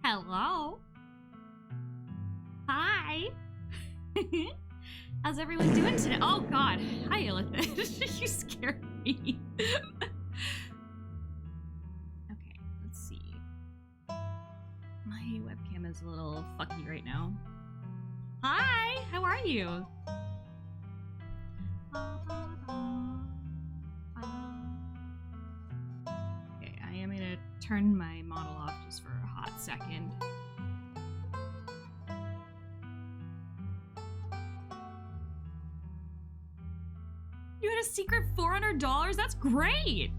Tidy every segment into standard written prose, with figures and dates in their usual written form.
Hello. Hi. How's everyone doing today? Oh god. Hi, Illithid. You scared me. Okay, let's see. My webcam is a little fucky right now. Hi, how are you? Okay, I am gonna turn my model off just for a hot second. You had a secret $400? That's great!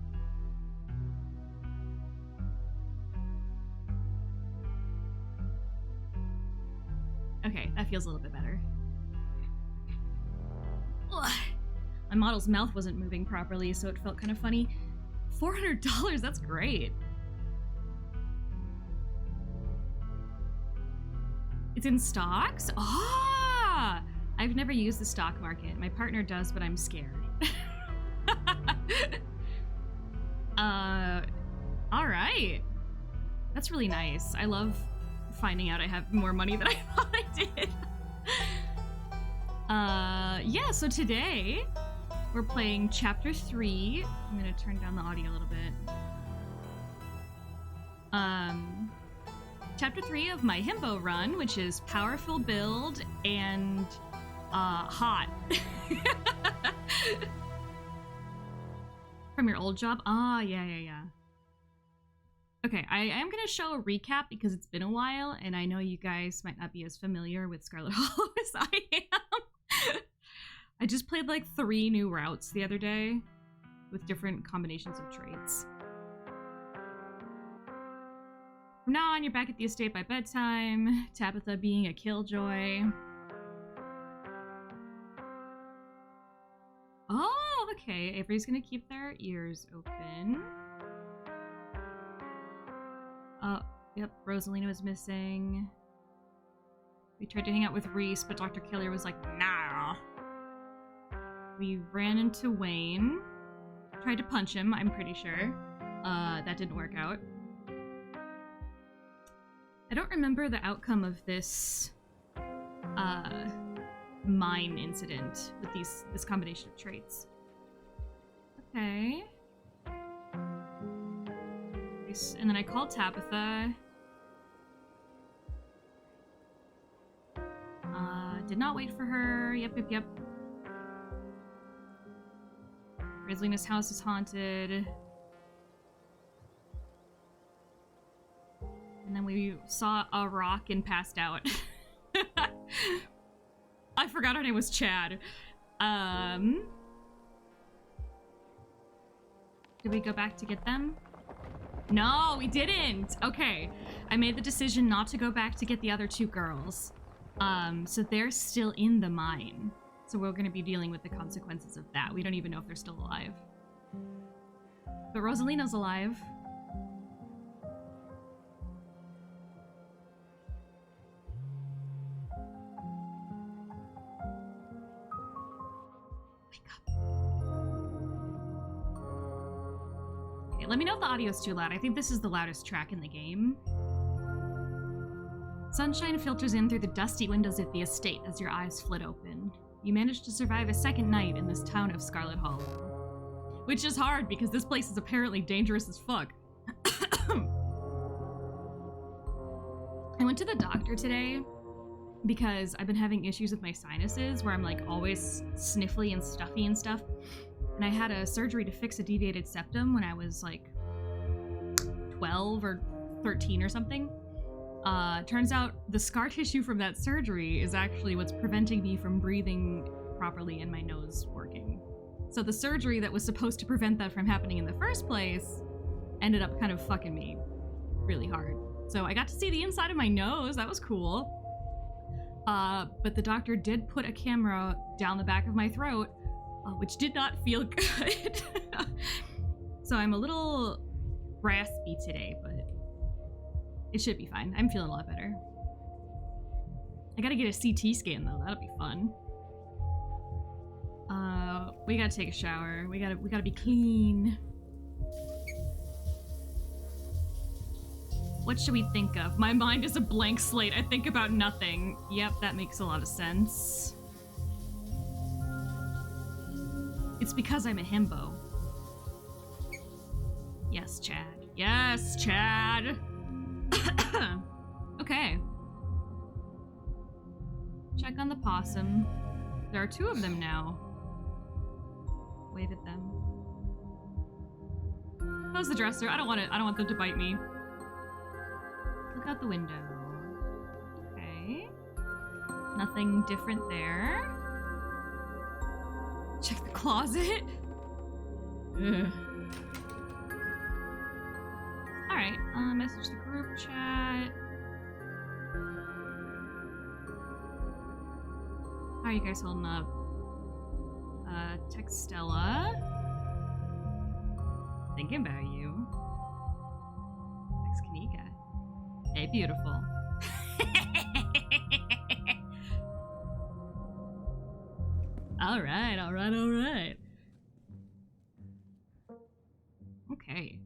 Okay, that feels a little bit better. Ugh. My model's mouth wasn't moving properly, so it felt kind of funny. $400? That's great. It's in stocks? Ah! I've never used the stock market. My partner does, but I'm scared. All right. That's really nice. I love finding out I have more money than I thought I did. Yeah, so today we're playing chapter 3. I'm gonna turn down the audio a little bit. Chapter 3 of my himbo run, which is powerful build and hot. From your old job? Ah, yeah. Okay, I am going to show a recap because it's been a while, and I know you guys might not be as familiar with Scarlet Hollow as I am. I just played like 3 new routes the other day with different combinations of traits. From now on, you're back at the estate by bedtime, Tabitha being a killjoy. Oh, okay. Avery's gonna keep their ears open. Oh, yep, Rosalina was missing. We tried to hang out with Reese, but Dr. Kelly was like, nah. We ran into Wayne. Tried to punch him, I'm pretty sure. That didn't work out. I don't remember the outcome of this, mine incident with this combination of traits. Okay. And then I called Tabitha. Did not wait for her. Yep. Rosalina's house is haunted. And then we saw a rock and passed out. I forgot her name was Chad. Did we go back to get them? No, we didn't. Okay. I made the decision not to go back to get the other 2 girls. So they're still in the mine. So we're going to be dealing with the consequences of that. We don't even know if they're still alive. But Rosalina's alive. Let me know if the audio's too loud. I think this is the loudest track in the game. Sunshine filters in through the dusty windows of the estate as your eyes flit open. You manage to survive a second night in this town of Scarlet Hollow. Which is hard because this place is apparently dangerous as fuck. I went to the doctor today because I've been having issues with my sinuses where I'm like always sniffly and stuffy and stuff. And I had a surgery to fix a deviated septum when I was like 12 or 13 or something. Turns out the scar tissue from that surgery is actually what's preventing me from breathing properly and my nose working. So the surgery that was supposed to prevent that from happening in the first place ended up kind of fucking me really hard. So I got to see the inside of my nose. That was cool. But the doctor did put a camera down the back of my throat, which did not feel good. So I'm a little raspy today, but it should be fine. I'm feeling a lot better. I gotta get a CT scan though. That'll be fun. We gotta take a shower. We gotta be clean. What should we think of? My mind is a blank slate. I think about nothing. Yep, that makes a lot of sense. It's because I'm a himbo. Yes, Chad. Yes, Chad. Okay. Check on the possum. There are 2 of them now. Wave at them. Close the dresser. I don't want them to bite me. Look out the window. Okay. Nothing different there. Check the closet. Ugh. Alright, message the group chat. How are you guys holding up? Text Stella. Thinking about you. Text Kanika. Hey, beautiful. Alright. Okay.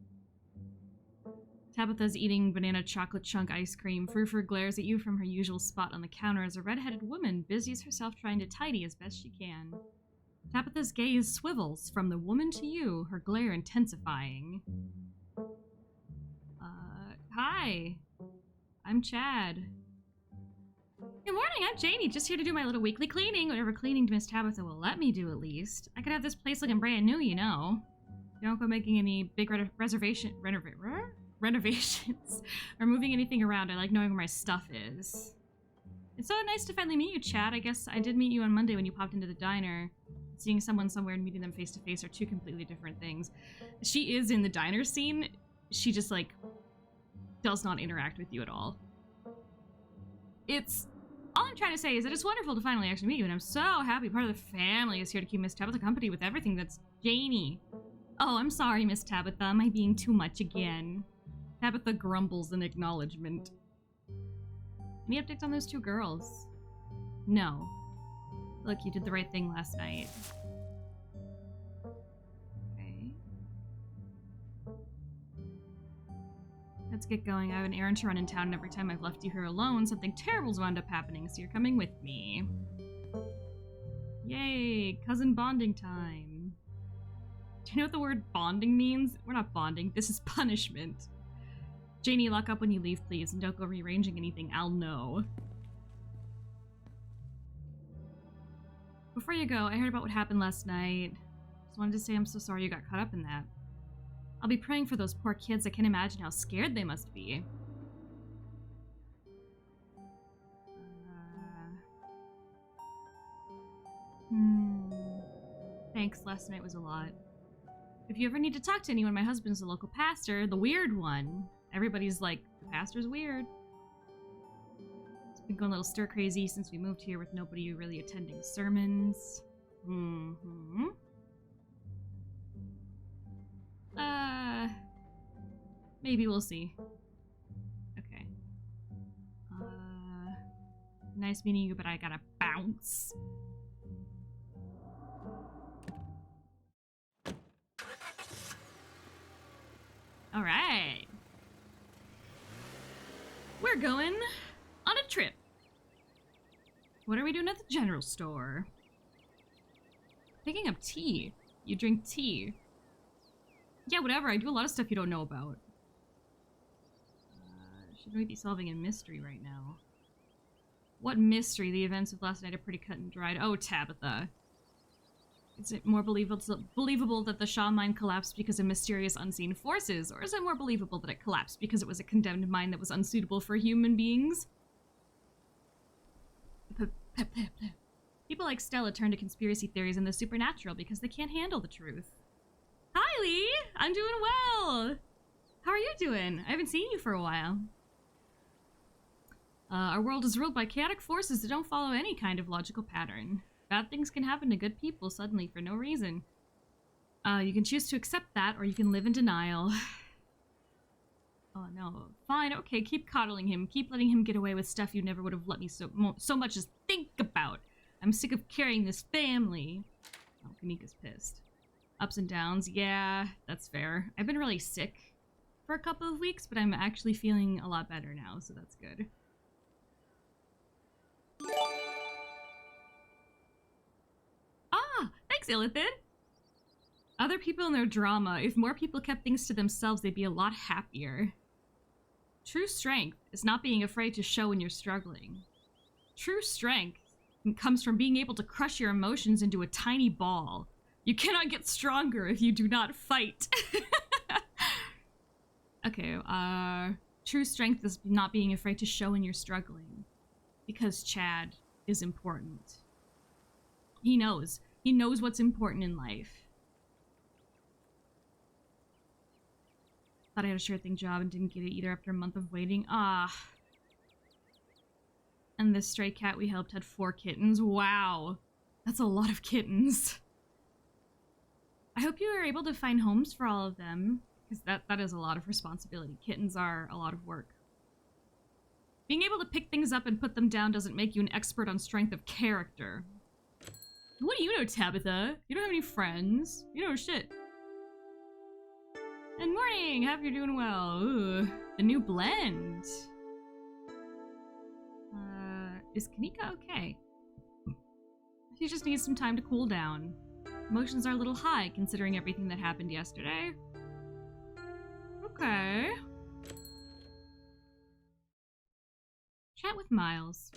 Tabitha's eating banana chocolate chunk ice cream. Frou-Frou glares at you from her usual spot on the counter as a red-headed woman busies herself trying to tidy as best she can. Tabitha's gaze swivels from the woman to you, her glare intensifying. Hi. I'm Chad. Good morning, I'm Janie, just here to do my little weekly cleaning. Whatever cleaning Miss Tabitha will let me do, at least. I could have this place looking brand new, you know. Don't go making any big renovations or moving anything around. I like knowing where my stuff is. It's so nice to finally meet you, Chad. I guess I did meet you on Monday when you popped into the diner. Seeing someone somewhere and meeting them face to face are 2 completely different things. She is in the diner scene. She just, like, does not interact with you at all. All I'm trying to say is that it's wonderful to finally actually meet you, and I'm so happy part of the family is here to keep Miss Tabitha company with everything that's Janie. Oh, I'm sorry, Miss Tabitha. Am I being too much again? Tabitha grumbles in acknowledgement. Any updates on those 2 girls? No. Look, you did the right thing last night. Okay. Let's get going. I have an errand to run in town, and every time I've left you here alone, something terrible's wound up happening, so you're coming with me. Yay! Cousin bonding time. Do you know what the word bonding means? We're not bonding. This is punishment. Janie, lock up when you leave, please, and don't go rearranging anything. I'll know. Before you go, I heard about what happened last night. Just wanted to say I'm so sorry you got caught up in that. I'll be praying for those poor kids. I can't imagine how scared they must be. Thanks, last night was a lot. If you ever need to talk to anyone, my husband's the local pastor, the weird one. Everybody's like, the pastor's weird. It's been going a little stir crazy since we moved here with nobody really attending sermons. Maybe we'll see. Okay. Nice meeting you, but I gotta bounce. All right. We're going on a trip. What are we doing at the general store? Picking up tea. You drink tea. Yeah, whatever. I do a lot of stuff you don't know about. Should we be solving a mystery right now? What mystery? The events of last night are pretty cut and dried. Oh, Tabitha. Is it more believable that the Shaw mine collapsed because of mysterious unseen forces, or is it more believable that it collapsed because it was a condemned mine that was unsuitable for human beings? People like Stella turn to conspiracy theories and the supernatural because they can't handle the truth. Hi, Lee! I'm doing well! How are you doing? I haven't seen you for a while. Our world is ruled by chaotic forces that don't follow any kind of logical pattern. Bad things can happen to good people suddenly for no reason. You can choose to accept that, or you can live in denial. Oh no. Fine, okay, keep coddling him. Keep letting him get away with stuff you never would have let me so much as think about. I'm sick of carrying this family. Oh, Kanika's pissed. Ups and downs, yeah, that's fair. I've been really sick. for a couple of weeks, but I'm actually feeling a lot better now, so that's good. Ah, thanks, Illithid. Other people and their drama. If more people kept things to themselves, they'd be a lot happier. True strength is not being afraid to show when you're struggling. True strength comes from being able to crush your emotions into a tiny ball. You cannot get stronger if you do not fight. Okay, true strength is not being afraid to show when you're struggling. Because Chad is important. He knows. He knows what's important in life. Thought I had a sure thing job and didn't get it either after a month of waiting. Ah. And this stray cat we helped had 4 kittens. Wow. That's a lot of kittens. I hope you were able to find homes for all of them, because that is a lot of responsibility. Kittens are a lot of work. Being able to pick things up and put them down doesn't make you an expert on strength of character. What do you know, Tabitha? You don't have any friends. You know shit. Good morning! Hope you're doing well. Ooh, the new blend. Is Kanika okay? She just needs some time to cool down. Emotions are a little high considering everything that happened yesterday. Okay. Chat with Miles.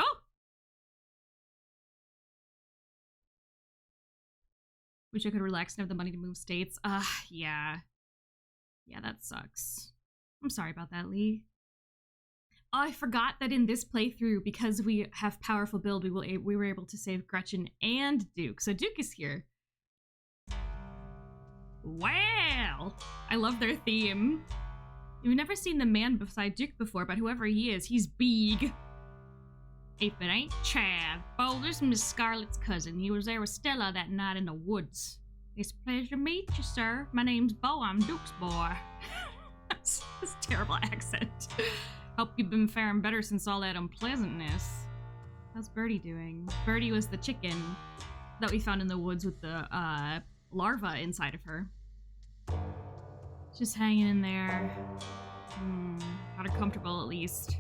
Oh! Wish I could relax and have the money to move states. Yeah. Yeah, that sucks. I'm sorry about that, Lee. Oh, I forgot that in this playthrough, because we have powerful build, we were able to save Gretchen and Duke. So Duke is here. Wow! I love their theme. You've never seen the man beside Duke before, but whoever he is, he's big. If it ain't Chad, Boulder's Miss Scarlet's cousin. He was there with Stella that night in the woods. It's a pleasure to meet you, sir. My name's Bo. I'm Duke's boy. That's a terrible accent. Hope you've been faring better since all that unpleasantness. How's Birdie doing? Birdie was the chicken that we found in the woods with the larva inside of her. Just hanging in there. Got her comfortable at least.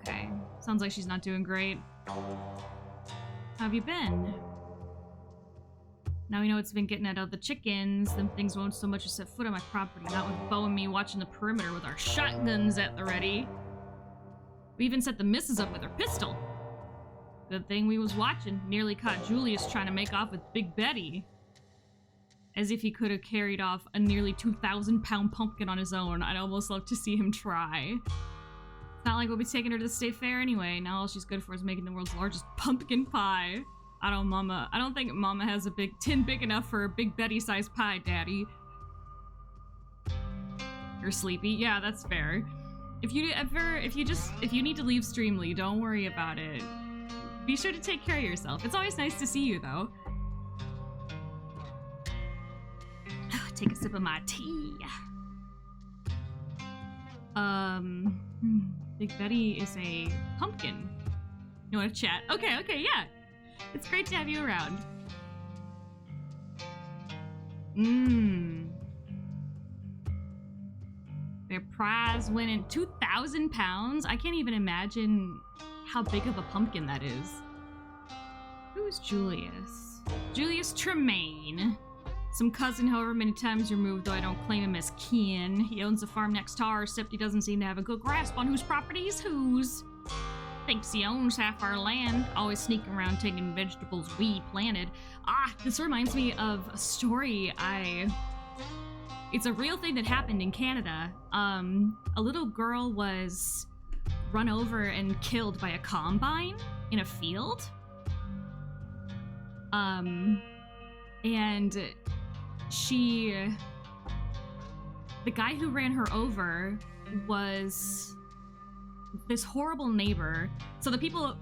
Okay. Sounds like she's not doing great. How have you been? Now we know it's been getting at other chickens, then things won't so much as set foot on my property, not with Bo and me watching the perimeter with our shotguns at the ready. We even set the missus up with her pistol. Good thing we was watching. Nearly caught Julius trying to make off with Big Betty. As if he could have carried off a nearly 2,000-pound pumpkin on his own. I'd almost love to see him try. It's not like we'll be taking her to the state fair anyway. Now all she's good for is making the world's largest pumpkin pie. I don't think Mama has a big tin big enough for a Big Betty-sized pie, Daddy. You're sleepy? Yeah, that's fair. If you need to leave Streamly, don't worry about it. Be sure to take care of yourself. It's always nice to see you, though. Take a sip of my tea. Big Betty is a pumpkin. You want to chat? Okay, yeah. It's great to have you around. Their prize winning 2,000 pounds? I can't even imagine how big of a pumpkin that is. Who's Julius? Julius Tremaine. Some cousin however many times removed, though I don't claim him as kin. He owns a farm next to ours, except he doesn't seem to have a good grasp on whose property is whose. Thinks he owns half our land, always sneaking around taking vegetables we planted. This reminds me of a story it's a real thing that happened in Canada. A little girl was run over and killed by a combine in a field. And the guy who ran her over was this horrible neighbor. So the people,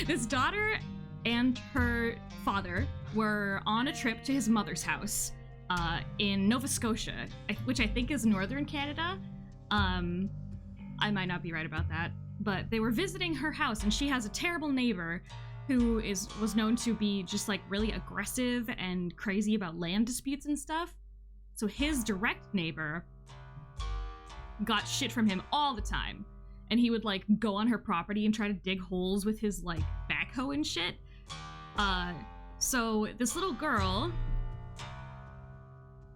this daughter and her father were on a trip to his mother's house in Nova Scotia, which I think is northern Canada. I might not be right about that, but they were visiting her house and she has a terrible neighbor who was known to be just like really aggressive and crazy about land disputes and stuff. So his direct neighbor got shit from him all the time. And he would like go on her property and try to dig holes with his like backhoe and shit. So this little girl,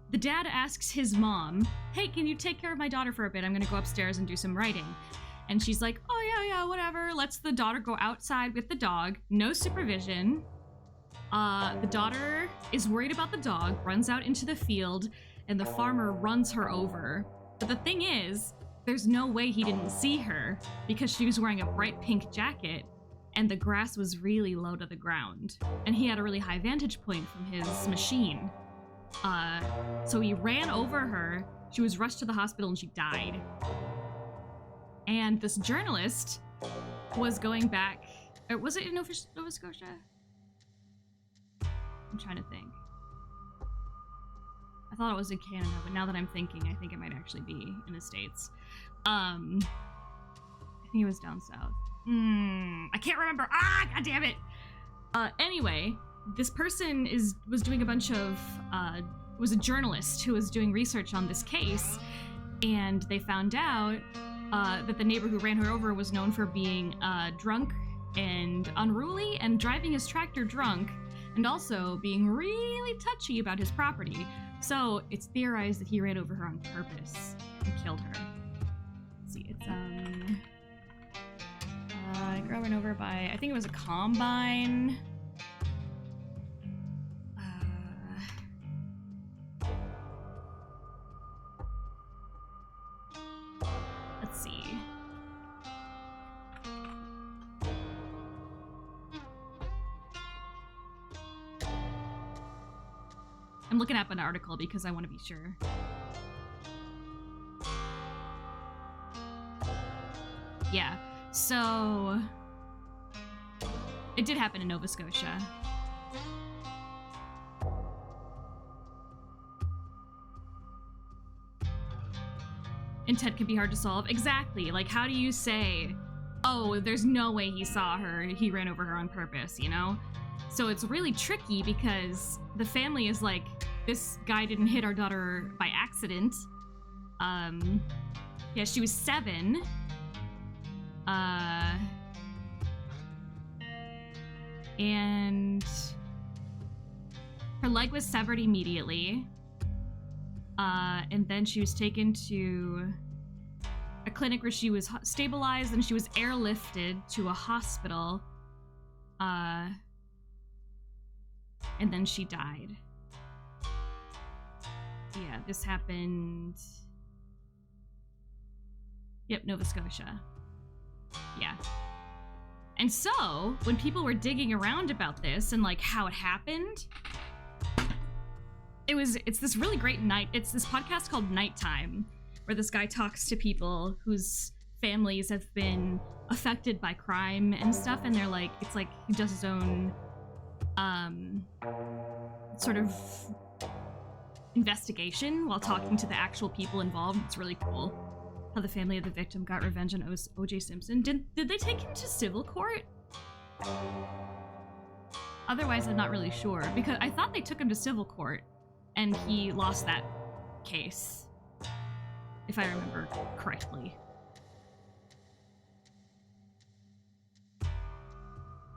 the dad asks his mom, hey, can you take care of my daughter for a bit? I'm gonna go upstairs and do some writing. And she's like, oh yeah, whatever. Lets the daughter go outside with the dog, no supervision. The daughter is worried about the dog, runs out into the field, and the farmer runs her over. But the thing is, there's no way he didn't see her because she was wearing a bright pink jacket and the grass was really low to the ground. And he had a really high vantage point from his machine. So he ran over her, she was rushed to the hospital and she died. And this journalist was going back, or was it in Nova Scotia? I'm trying to think. I thought it was in Canada, but now that I'm thinking, I think it might actually be in the States. I think it was down south. I can't remember. God damn it. Anyway, this person was doing a bunch of, was a journalist who was doing research on this case, and they found out that the neighbor who ran her over was known for being drunk and unruly and driving his tractor drunk, and also being really touchy about his property. So it's theorized that he ran over her on purpose and killed her. Let's see, it's girl ran over by, I think it was a combine. Let's see. I'm looking up an article because I want to be sure. Yeah, so it did happen in Nova Scotia. Intent can be hard to solve. Exactly. Like, how do you say, oh, there's no way he saw her, he ran over her on purpose, you know? So it's really tricky because the family is like, this guy didn't hit our daughter by accident. Yeah, she was 7. And her leg was severed immediately. And then she was taken to a clinic where she was stabilized and she was airlifted to a hospital. And then she died. Yeah, this happened... Yep, Nova Scotia. Yeah. And so, when people were digging around about this and, like, how it happened, it's this really great it's this podcast called Nighttime, where this guy talks to people whose families have been affected by crime and stuff, and they're like, it's like he does his own, sort of investigation while talking to the actual people involved. It's really cool. How the family of the victim got revenge on O.J. Simpson. Did they take him to civil court? Otherwise, I'm not really sure, because I thought they took him to civil court and he lost that case, if I remember correctly.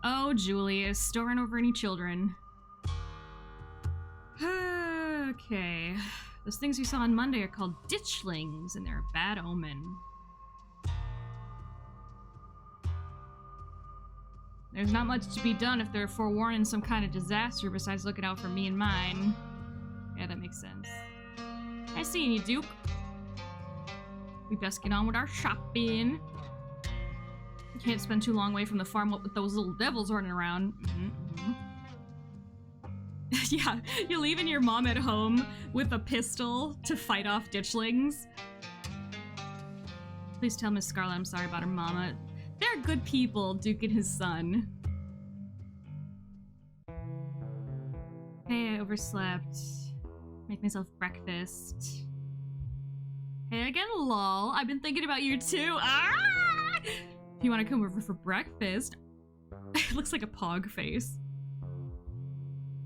Oh, Julius, don't run over any children. Okay. Those things we saw on Monday are called ditchlings, and they're a bad omen. There's not much to be done if they're forewarning some kind of disaster besides looking out for me and mine. Yeah, that makes sense. I see you, Duke. We best get on with our shopping. You can't spend too long away from the farm with those little devils running around. Yeah, you're leaving your mom at home with a pistol to fight off ditchlings. Please tell Miss Scarlet I'm sorry about her mama. They're good people, Duke and his son. Hey, I overslept. Make myself breakfast. Hey again, lol. I've been thinking about you too. Ah! If you want to come over for breakfast, It looks like a pog face.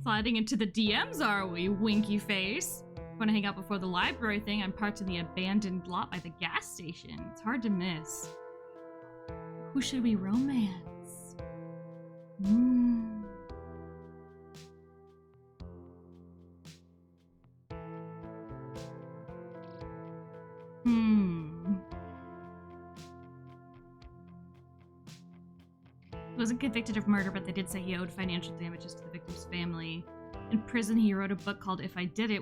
Sliding into the DMs, are we, winky face? Want to hang out before the library thing? I'm parked in the abandoned lot by the gas station. It's hard to miss. Who should we romance? He wasn't convicted of murder, but they did say he owed financial damages to the victim's family. In prison, he wrote a book called If I Did It,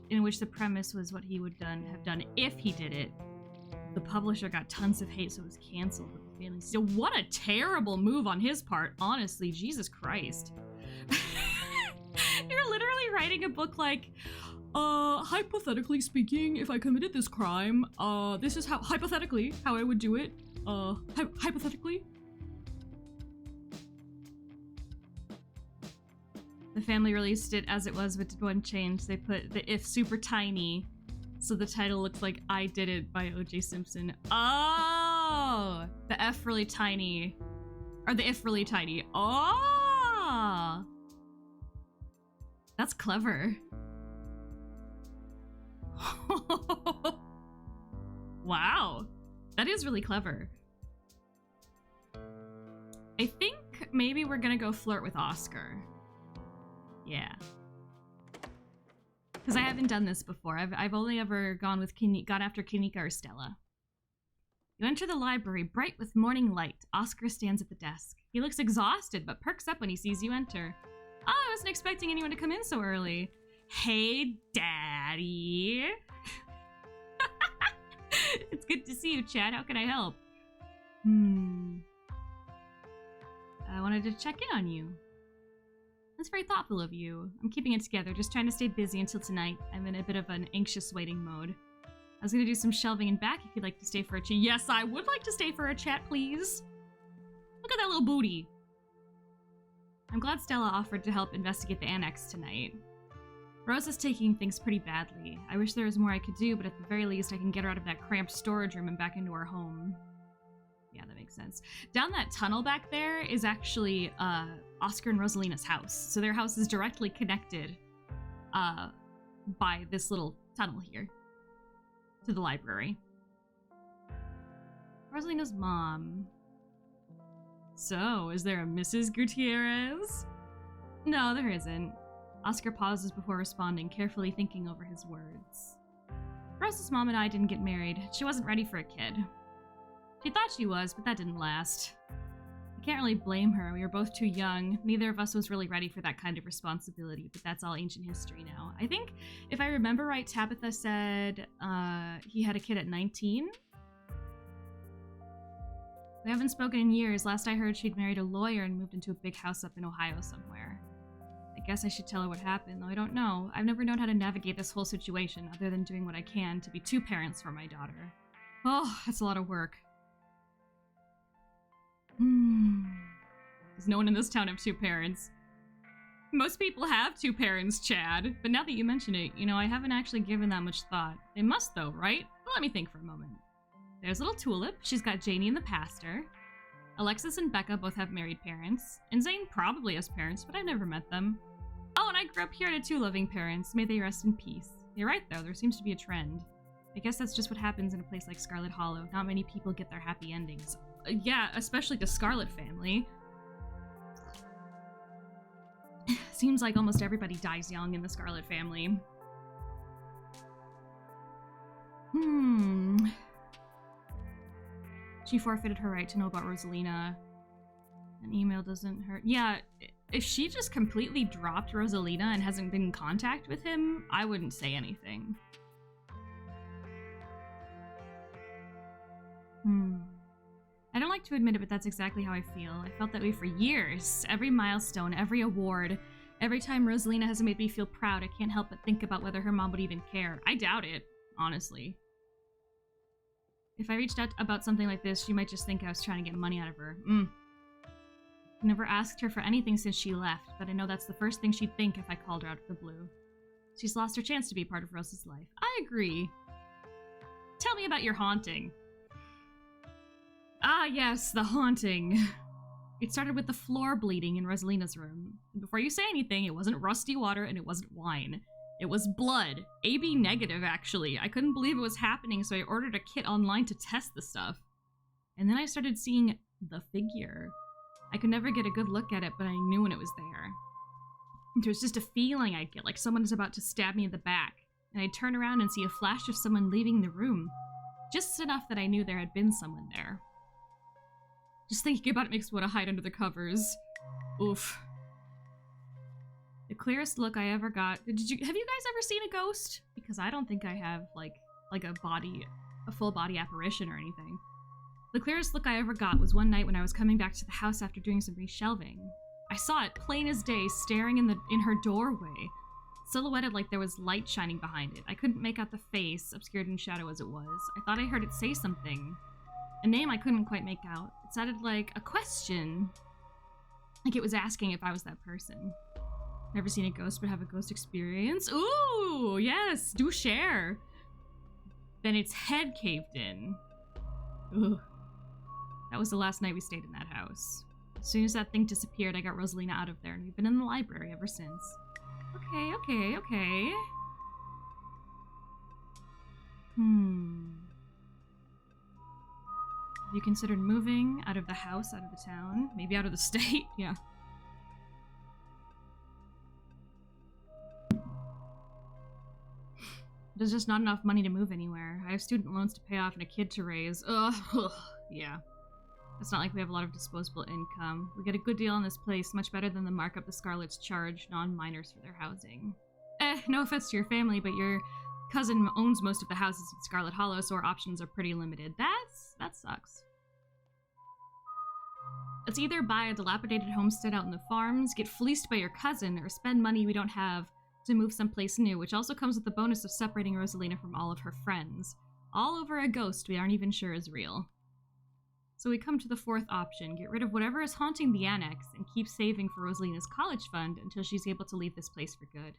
in which the premise was what he would have done if he did it. The publisher got tons of hate, so it was canceled with the family. So what a terrible move on his part, honestly. Jesus Christ. You're literally writing a book like, hypothetically speaking, if I committed this crime, this is how I would do it. Hypothetically. The family released it as it was, but did one change. They put the if super tiny, so the title looks like I Did It by O.J. Simpson. Oh! The F really tiny. Or the if really tiny. Oh! That's clever. Wow. That is really clever. I think maybe we're gonna go flirt with Oscar. Yeah. Because I haven't done this before. I've only ever gone after Kanika or Stella. You enter the library, bright with morning light. Oscar stands at the desk. He looks exhausted, but perks up when he sees you enter. Oh, I wasn't expecting anyone to come in so early. Hey, Daddy. It's good to see you, Chad. How can I help? I wanted to check in on you. That's very thoughtful of you. I'm keeping it together, just trying to stay busy until tonight. I'm in a bit of an anxious waiting mode. I was gonna do some shelving and back if you'd like to stay for a chat. Yes, I would like to stay for a chat, please. Look at that little booty. I'm glad Stella offered to help investigate the annex tonight. Rose is taking things pretty badly. I wish there was more I could do, but at the very least I can get her out of that cramped storage room and back into our home. Yeah, that makes sense. Down that tunnel back there is actually Oscar and Rosalina's house. So their house is directly connected by this little tunnel here to the library. Rosalina's mom. So, is there a Mrs. Gutierrez? No, there isn't. Oscar pauses before responding, carefully thinking over his words. Rose's mom and I didn't get married. She wasn't ready for a kid. She thought she was, but that didn't last. I can't really blame her. We were both too young. Neither of us was really ready for that kind of responsibility, but that's all ancient history now. I think, if I remember right, Tabitha said he had a kid at 19? We haven't spoken in years. Last I heard, she'd married a lawyer and moved into a big house up in Ohio somewhere. I guess I should tell her what happened, though I don't know. I've never known how to navigate this whole situation, other than doing what I can to be two parents for my daughter. Oh, that's a lot of work. Does no one in this town have two parents? Most people have two parents, Chad. But now that you mention it, you know, I haven't actually given that much thought. They must, though, right? Well, let me think for a moment. There's little Tulip. She's got Janie and the pastor. Alexis and Becca both have married parents. And Zane probably has parents, but I've never met them. Oh, and I grew up here to two loving parents. May they rest in peace. You're right, though. There seems to be a trend. I guess that's just what happens in a place like Scarlet Hollow. Not many people get their happy endings. Yeah, especially the Scarlet family. Seems like almost everybody dies young in the Scarlet family. She forfeited her right to know about Rosalina. An email doesn't hurt. Yeah, if she just completely dropped Rosalina and hasn't been in contact with him, I wouldn't say anything. I don't like to admit it, but that's exactly how I feel. I felt that way for years. Every milestone, every award, every time Rosalina hasn't made me feel proud, I can't help but think about whether her mom would even care. I doubt it, honestly. If I reached out about something like this, she might just think I was trying to get money out of her. I never asked her for anything since she left, but I know that's the first thing she'd think if I called her out of the blue. She's lost her chance to be part of Rose's life. I agree. Tell me about your haunting. Ah, yes, the haunting. It started with the floor bleeding in Rosalina's room. And before you say anything, it wasn't rusty water and it wasn't wine. It was blood. AB negative, actually. I couldn't believe it was happening, so I ordered a kit online to test the stuff. And then I started seeing the figure. I could never get a good look at it, but I knew when it was there. There was just a feeling I'd get, like someone was about to stab me in the back. And I'd turn around and see a flash of someone leaving the room. Just enough that I knew there had been someone there. Just thinking about it makes me want to hide under the covers. Oof. The clearest look I ever got. Have you guys ever seen a ghost? Because I don't think I have like a full body apparition or anything. The clearest look I ever got was one night when I was coming back to the house after doing some reshelving. I saw it plain as day, staring in her doorway, silhouetted like there was light shining behind it. I couldn't make out the face, obscured in shadow as it was. I thought I heard it say something. A name I couldn't quite make out. It sounded like a question. Like it was asking if I was that person. Never seen a ghost but have a ghost experience? Ooh, yes, do share. Then its head caved in. Ooh. That was the last night we stayed in that house. As soon as that thing disappeared, I got Rosalina out of there, and we've been in the library ever since. Okay. Have you considered moving out of the house, out of the town? Maybe out of the state? Yeah. There's just not enough money to move anywhere. I have student loans to pay off and a kid to raise. Ugh. Yeah. It's not like we have a lot of disposable income. We get a good deal on this place, much better than the markup the Scarlets charge non-minors for their housing. No offense to your family, but your cousin owns most of the houses in Scarlet Hollow, so our options are pretty limited. That sucks. Let's either buy a dilapidated homestead out in the farms, get fleeced by your cousin, or spend money we don't have to move someplace new, which also comes with the bonus of separating Rosalina from all of her friends. All over a ghost we aren't even sure is real. So we come to the fourth option, get rid of whatever is haunting the annex and keep saving for Rosalina's college fund until she's able to leave this place for good.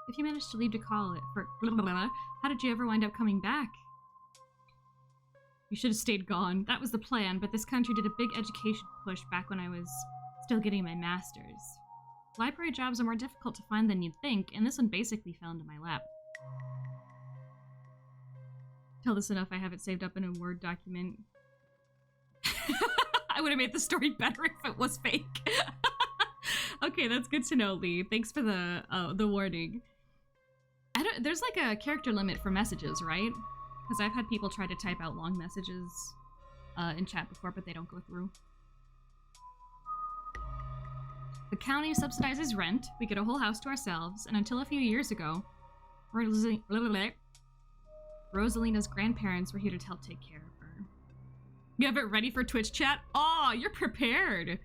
If you managed to leave to college for how did you ever wind up coming back? You should have stayed gone. That was the plan, but this country did a big education push back when I was still getting my master's. Library jobs are more difficult to find than you'd think, and this one basically fell into my lap. Tell this enough, I have it saved up in a Word document. I would have made the story better if it was fake. Okay, that's good to know, Lee. Thanks for the warning. There's like a character limit for messages, right? Because I've had people try to type out long messages in chat before, but they don't go through. The county subsidizes rent, we get a whole house to ourselves, and until a few years ago, Rosalina's grandparents were here to help take care of her. You have it ready for Twitch chat? Aw, you're prepared!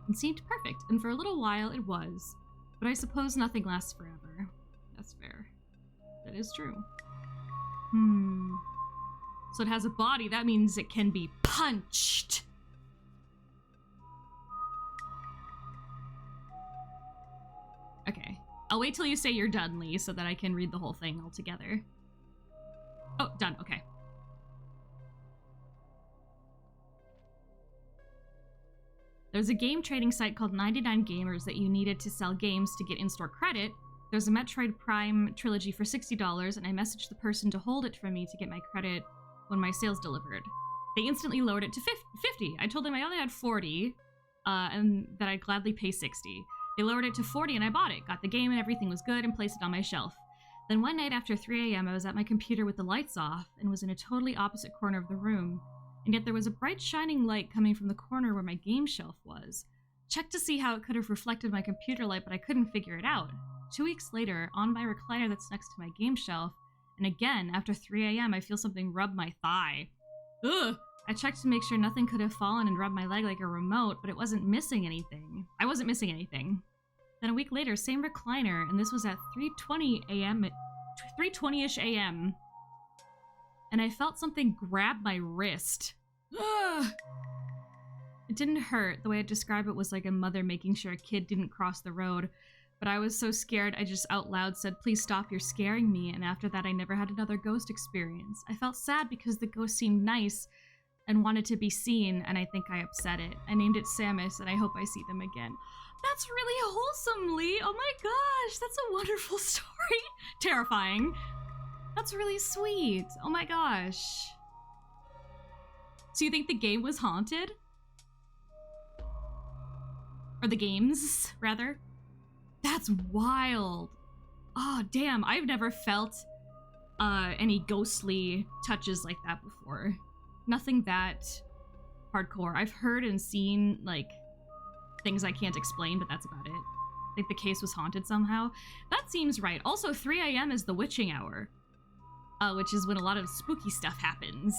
It seemed perfect, and for a little while it was. But I suppose nothing lasts forever. That's fair. That is true. So it has a body, that means it can be punched! Okay. I'll wait till you say you're done, Lee, so that I can read the whole thing all together. Oh, done. Okay. There's a game trading site called 99 Gamers that you needed to sell games to get in-store credit. There's a Metroid Prime trilogy for $60, and I messaged the person to hold it for me to get my credit when my sales delivered. They instantly lowered it to 50. I told them I only had 40, and that I'd gladly pay 60. They lowered it to 40 and I bought it, got the game and everything was good, and placed it on my shelf. Then one night after 3 a.m. I was at my computer with the lights off and was in a totally opposite corner of the room, and yet there was a bright shining light coming from the corner where my game shelf was. Checked to see how it could have reflected my computer light, but I couldn't figure it out. 2 weeks later, on my recliner that's next to my game shelf, and again after 3 a.m. I feel something rub my thigh. Ugh! I checked to make sure nothing could have fallen and rubbed my leg like a remote, but it wasn't missing anything. I wasn't missing anything. Then a week later, same recliner, and this was at 3:20 a.m. 3:20ish a.m. And I felt something grab my wrist. Ugh. It didn't hurt. The way I describe it was like a mother making sure a kid didn't cross the road. But I was so scared I just out loud said, "Please stop, you're scaring me." And after that I never had another ghost experience. I felt sad because the ghost seemed nice and wanted to be seen, and I think I upset it. I named it Samus, and I hope I see them again. That's really wholesome, Lee. Oh my gosh, that's a wonderful story. Terrifying. That's really sweet. Oh my gosh. So you think the game was haunted? Or the games, rather? That's wild. Oh, damn. I've never felt any ghostly touches like that before. Nothing that hardcore. I've heard and seen, like, things I can't explain, but that's about it. I think the case was haunted somehow. That seems right. Also, 3 a.m. is the witching hour, which is when a lot of spooky stuff happens.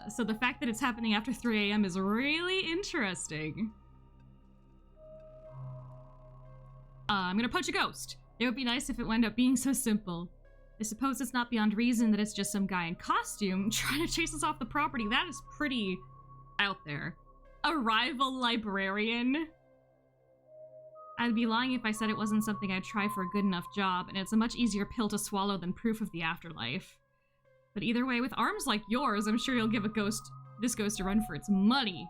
So the fact that it's happening after 3 a.m. is really interesting. I'm gonna punch a ghost. It would be nice if it wound up being so simple. I suppose it's not beyond reason that it's just some guy in costume trying to chase us off the property. That is pretty out there. A rival librarian? I'd be lying if I said it wasn't something I'd try for a good enough job, and it's a much easier pill to swallow than proof of the afterlife. But either way, with arms like yours, I'm sure you'll give this ghost a run for its money.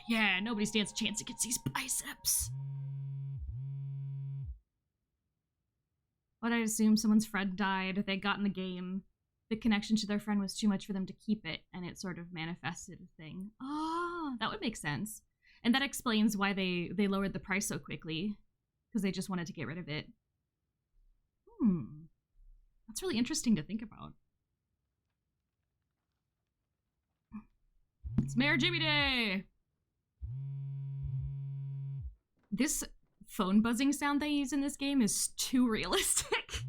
Yeah, nobody stands a chance against these biceps. But I'd assume someone's friend died, they got in the game. The connection to their friend was too much for them to keep it, and it sort of manifested a thing. Oh, that would make sense. And that explains why they lowered the price so quickly, because they just wanted to get rid of it. That's really interesting to think about. It's Mayor Jimmy Day! This phone buzzing sound they use in this game is too realistic.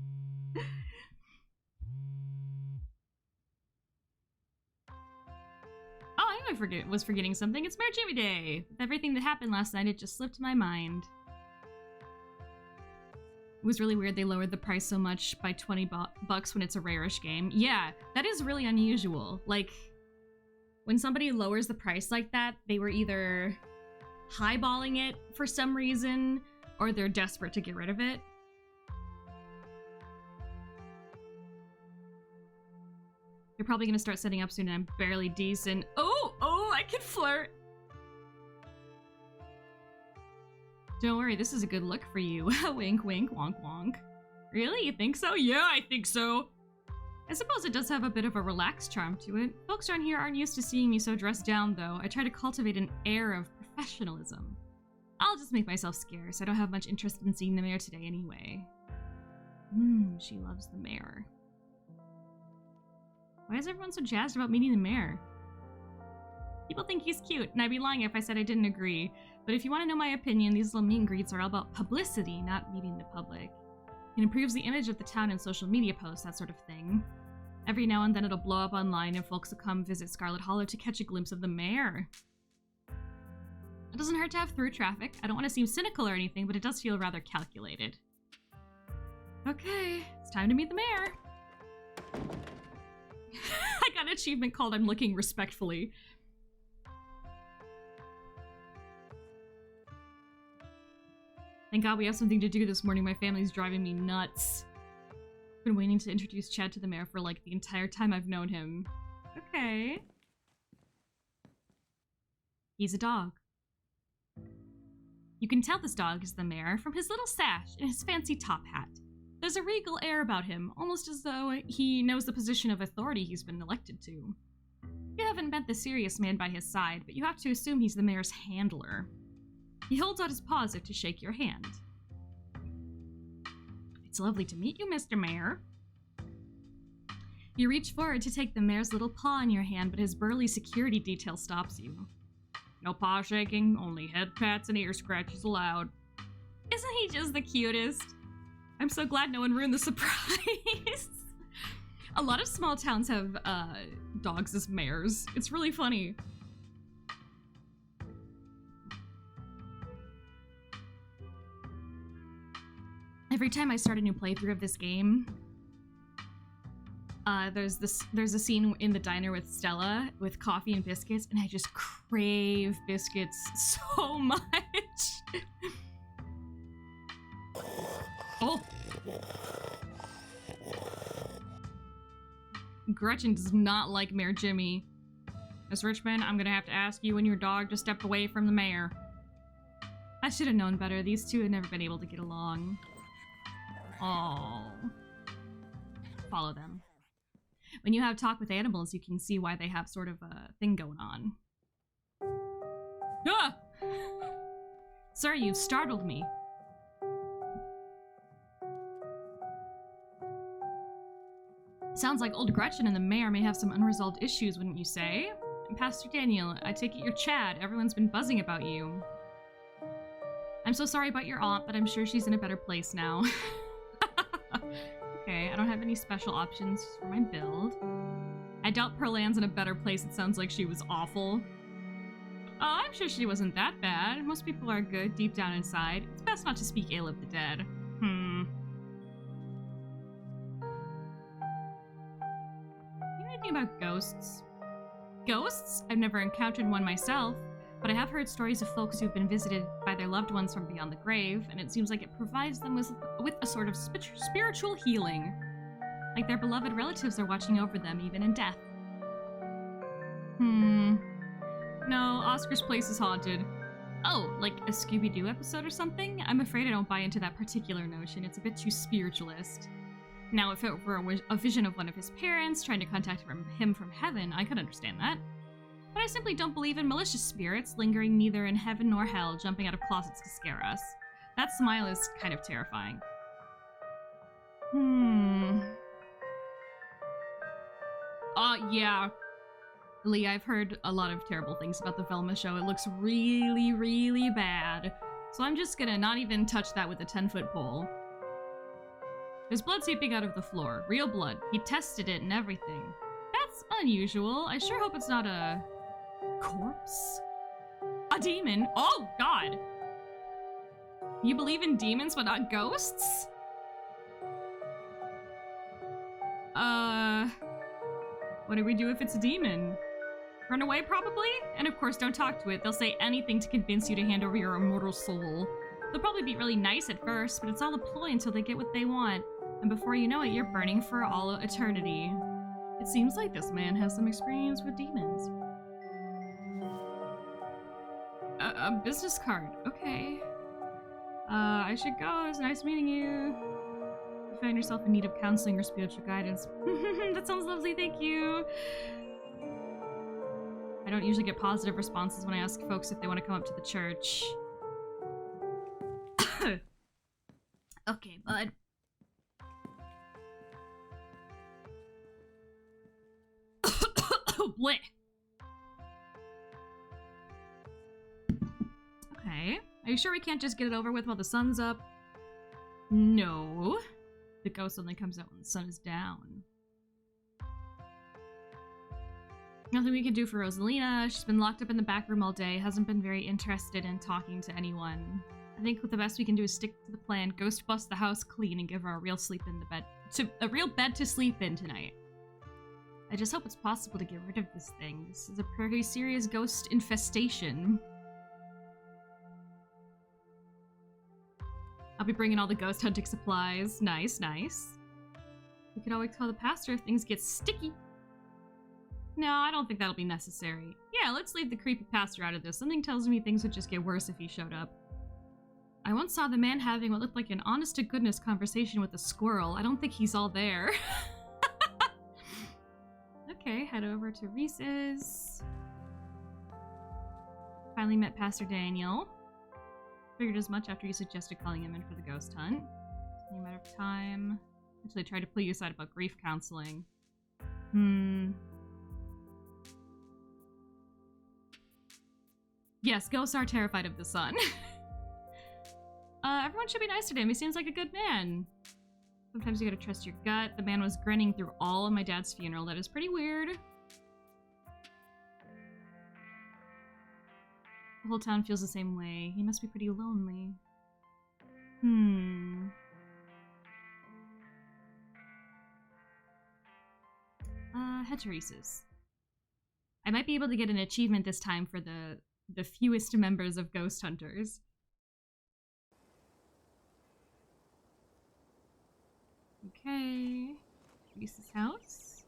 Oh, I knew I was forgetting something. It's Mayor Jimmy Day! With everything that happened last night, it just slipped my mind. It was really weird they lowered the price so much by 20 bucks when it's a rare-ish game. Yeah, that is really unusual. Like, when somebody lowers the price like that, they were either highballing it for some reason, or they're desperate to get rid of it. You're probably gonna start setting up soon and I'm barely decent. Oh, I can flirt! Don't worry, this is a good look for you. Wink, wink, wonk, wonk. Really? You think so? Yeah, I think so. I suppose it does have a bit of a relaxed charm to it. Folks around here aren't used to seeing me so dressed down, though. I try to cultivate an air of professionalism. I'll just make myself scarce. I don't have much interest in seeing the mayor today anyway. She loves the mayor. Why is everyone so jazzed about meeting the mayor? People think he's cute, and I'd be lying if I said I didn't agree. But if you want to know my opinion, these little meet and greets are all about publicity, not meeting the public. It improves the image of the town in social media posts, that sort of thing. Every now and then it'll blow up online and folks will come visit Scarlet Hollow to catch a glimpse of the mayor. It doesn't hurt to have through traffic. I don't want to seem cynical or anything, but it does feel rather calculated. Okay, it's time to meet the mayor. I got an achievement called I'm Looking Respectfully. Thank God we have something to do this morning. My family's driving me nuts. I've been waiting to introduce Chad to the mayor for like the entire time I've known him. Okay. He's a dog. You can tell this dog is the mayor from his little sash and his fancy top hat. There's a regal air about him, almost as though he knows the position of authority he's been elected to. You haven't met the serious man by his side, but you have to assume he's the mayor's handler. He holds out his paw as if to shake your hand. It's lovely to meet you, Mr. Mayor. You reach forward to take the mayor's little paw in your hand, but his burly security detail stops you. No paw shaking, only head pats and ear scratches allowed. Isn't he just the cutest? I'm so glad no one ruined the surprise. A lot of small towns have dogs as mayors. It's really funny. Every time I start a new playthrough of this game, there's a scene in the diner with Stella with coffee and biscuits, and I just crave biscuits so much. Gretchen does not like Mayor Jimmy. Miss Richmond, I'm gonna have to ask you and your dog to step away from the mayor. I should have known better. These two had never been able to get along. Oh. Follow them. When you have talk with animals, you can see why they have sort of a thing going on. Ah! Sir, you've startled me. Sounds like old Gretchen and the mayor may have some unresolved issues, wouldn't you say? And Pastor Daniel, I take it you're Chad. Everyone's been buzzing about you. I'm so sorry about your aunt, but I'm sure she's in a better place now. Okay, I don't have any special options for my build. I doubt Pearl Ann's in a better place. It sounds like she was awful. Oh, I'm sure she wasn't that bad. Most people are good deep down inside. It's best not to speak ill of the dead. You know anything about ghosts? Ghosts? I've never encountered one myself, but I have heard stories of folks who've been visited by their loved ones from beyond the grave, and it seems like it provides them with a sort of spiritual healing. Like their beloved relatives are watching over them, even in death. No, Oscar's place is haunted. Oh, like a Scooby-Doo episode or something? I'm afraid I don't buy into that particular notion. It's a bit too spiritualist. Now, if it were a vision of one of his parents trying to contact him from heaven, I could understand that. But I simply don't believe in malicious spirits lingering neither in heaven nor hell, jumping out of closets to scare us. That smile is kind of terrifying. Yeah. Lee, I've heard a lot of terrible things about the Velma show. It looks really, really bad. So I'm just gonna not even touch that with a 10-foot pole. There's blood seeping out of the floor. Real blood. He tested it and everything. That's unusual. I sure hope it's not a... corpse? A demon? Oh, God! You believe in demons but not ghosts? What do we do if it's a demon? Run away, probably? And of course, don't talk to it. They'll say anything to convince you to hand over your immortal soul. They'll probably be really nice at first, but it's all a ploy until they get what they want. And before you know it, you're burning for all eternity. It seems like this man has some experience with demons. A business card. Okay. I should go. It was nice meeting you. You find yourself in need of counseling or spiritual guidance. That sounds lovely, thank you. I don't usually get positive responses when I ask folks if they want to come up to the church. Okay, bud. Bleh. Okay. Are you sure we can't just get it over with while the sun's up? No. The ghost only comes out when the sun is down. Nothing we can do for Rosalina. She's been locked up in the back room all day, hasn't been very interested in talking to anyone. I think the best we can do is stick to the plan, ghost bust the house clean, and give her a real bed to sleep in tonight. I just hope it's possible to get rid of this thing. This is a pretty serious ghost infestation. I'll be bringing all the ghost hunting supplies. Nice, nice. We could always call the pastor if things get sticky. No, I don't think that'll be necessary. Yeah, let's leave the creepy pastor out of this. Something tells me things would just get worse if he showed up. I once saw the man having what looked like an honest-to-goodness conversation with a squirrel. I don't think he's all there. Okay, head over to Reese's. Finally met Pastor Daniel. Figured as much after you suggested calling him in for the ghost hunt. It's only a matter of time. Actually, tried to pull you aside about grief counseling. Yes, ghosts are terrified of the sun. Everyone should be nice to him. He seems like a good man. Sometimes you gotta trust your gut. The man was grinning through all of my dad's funeral. That is pretty weird. The whole town feels the same way. He must be pretty lonely. Head to Reese's. I might be able to get an achievement this time for the fewest members of Ghost Hunters. Okay. Reese's house.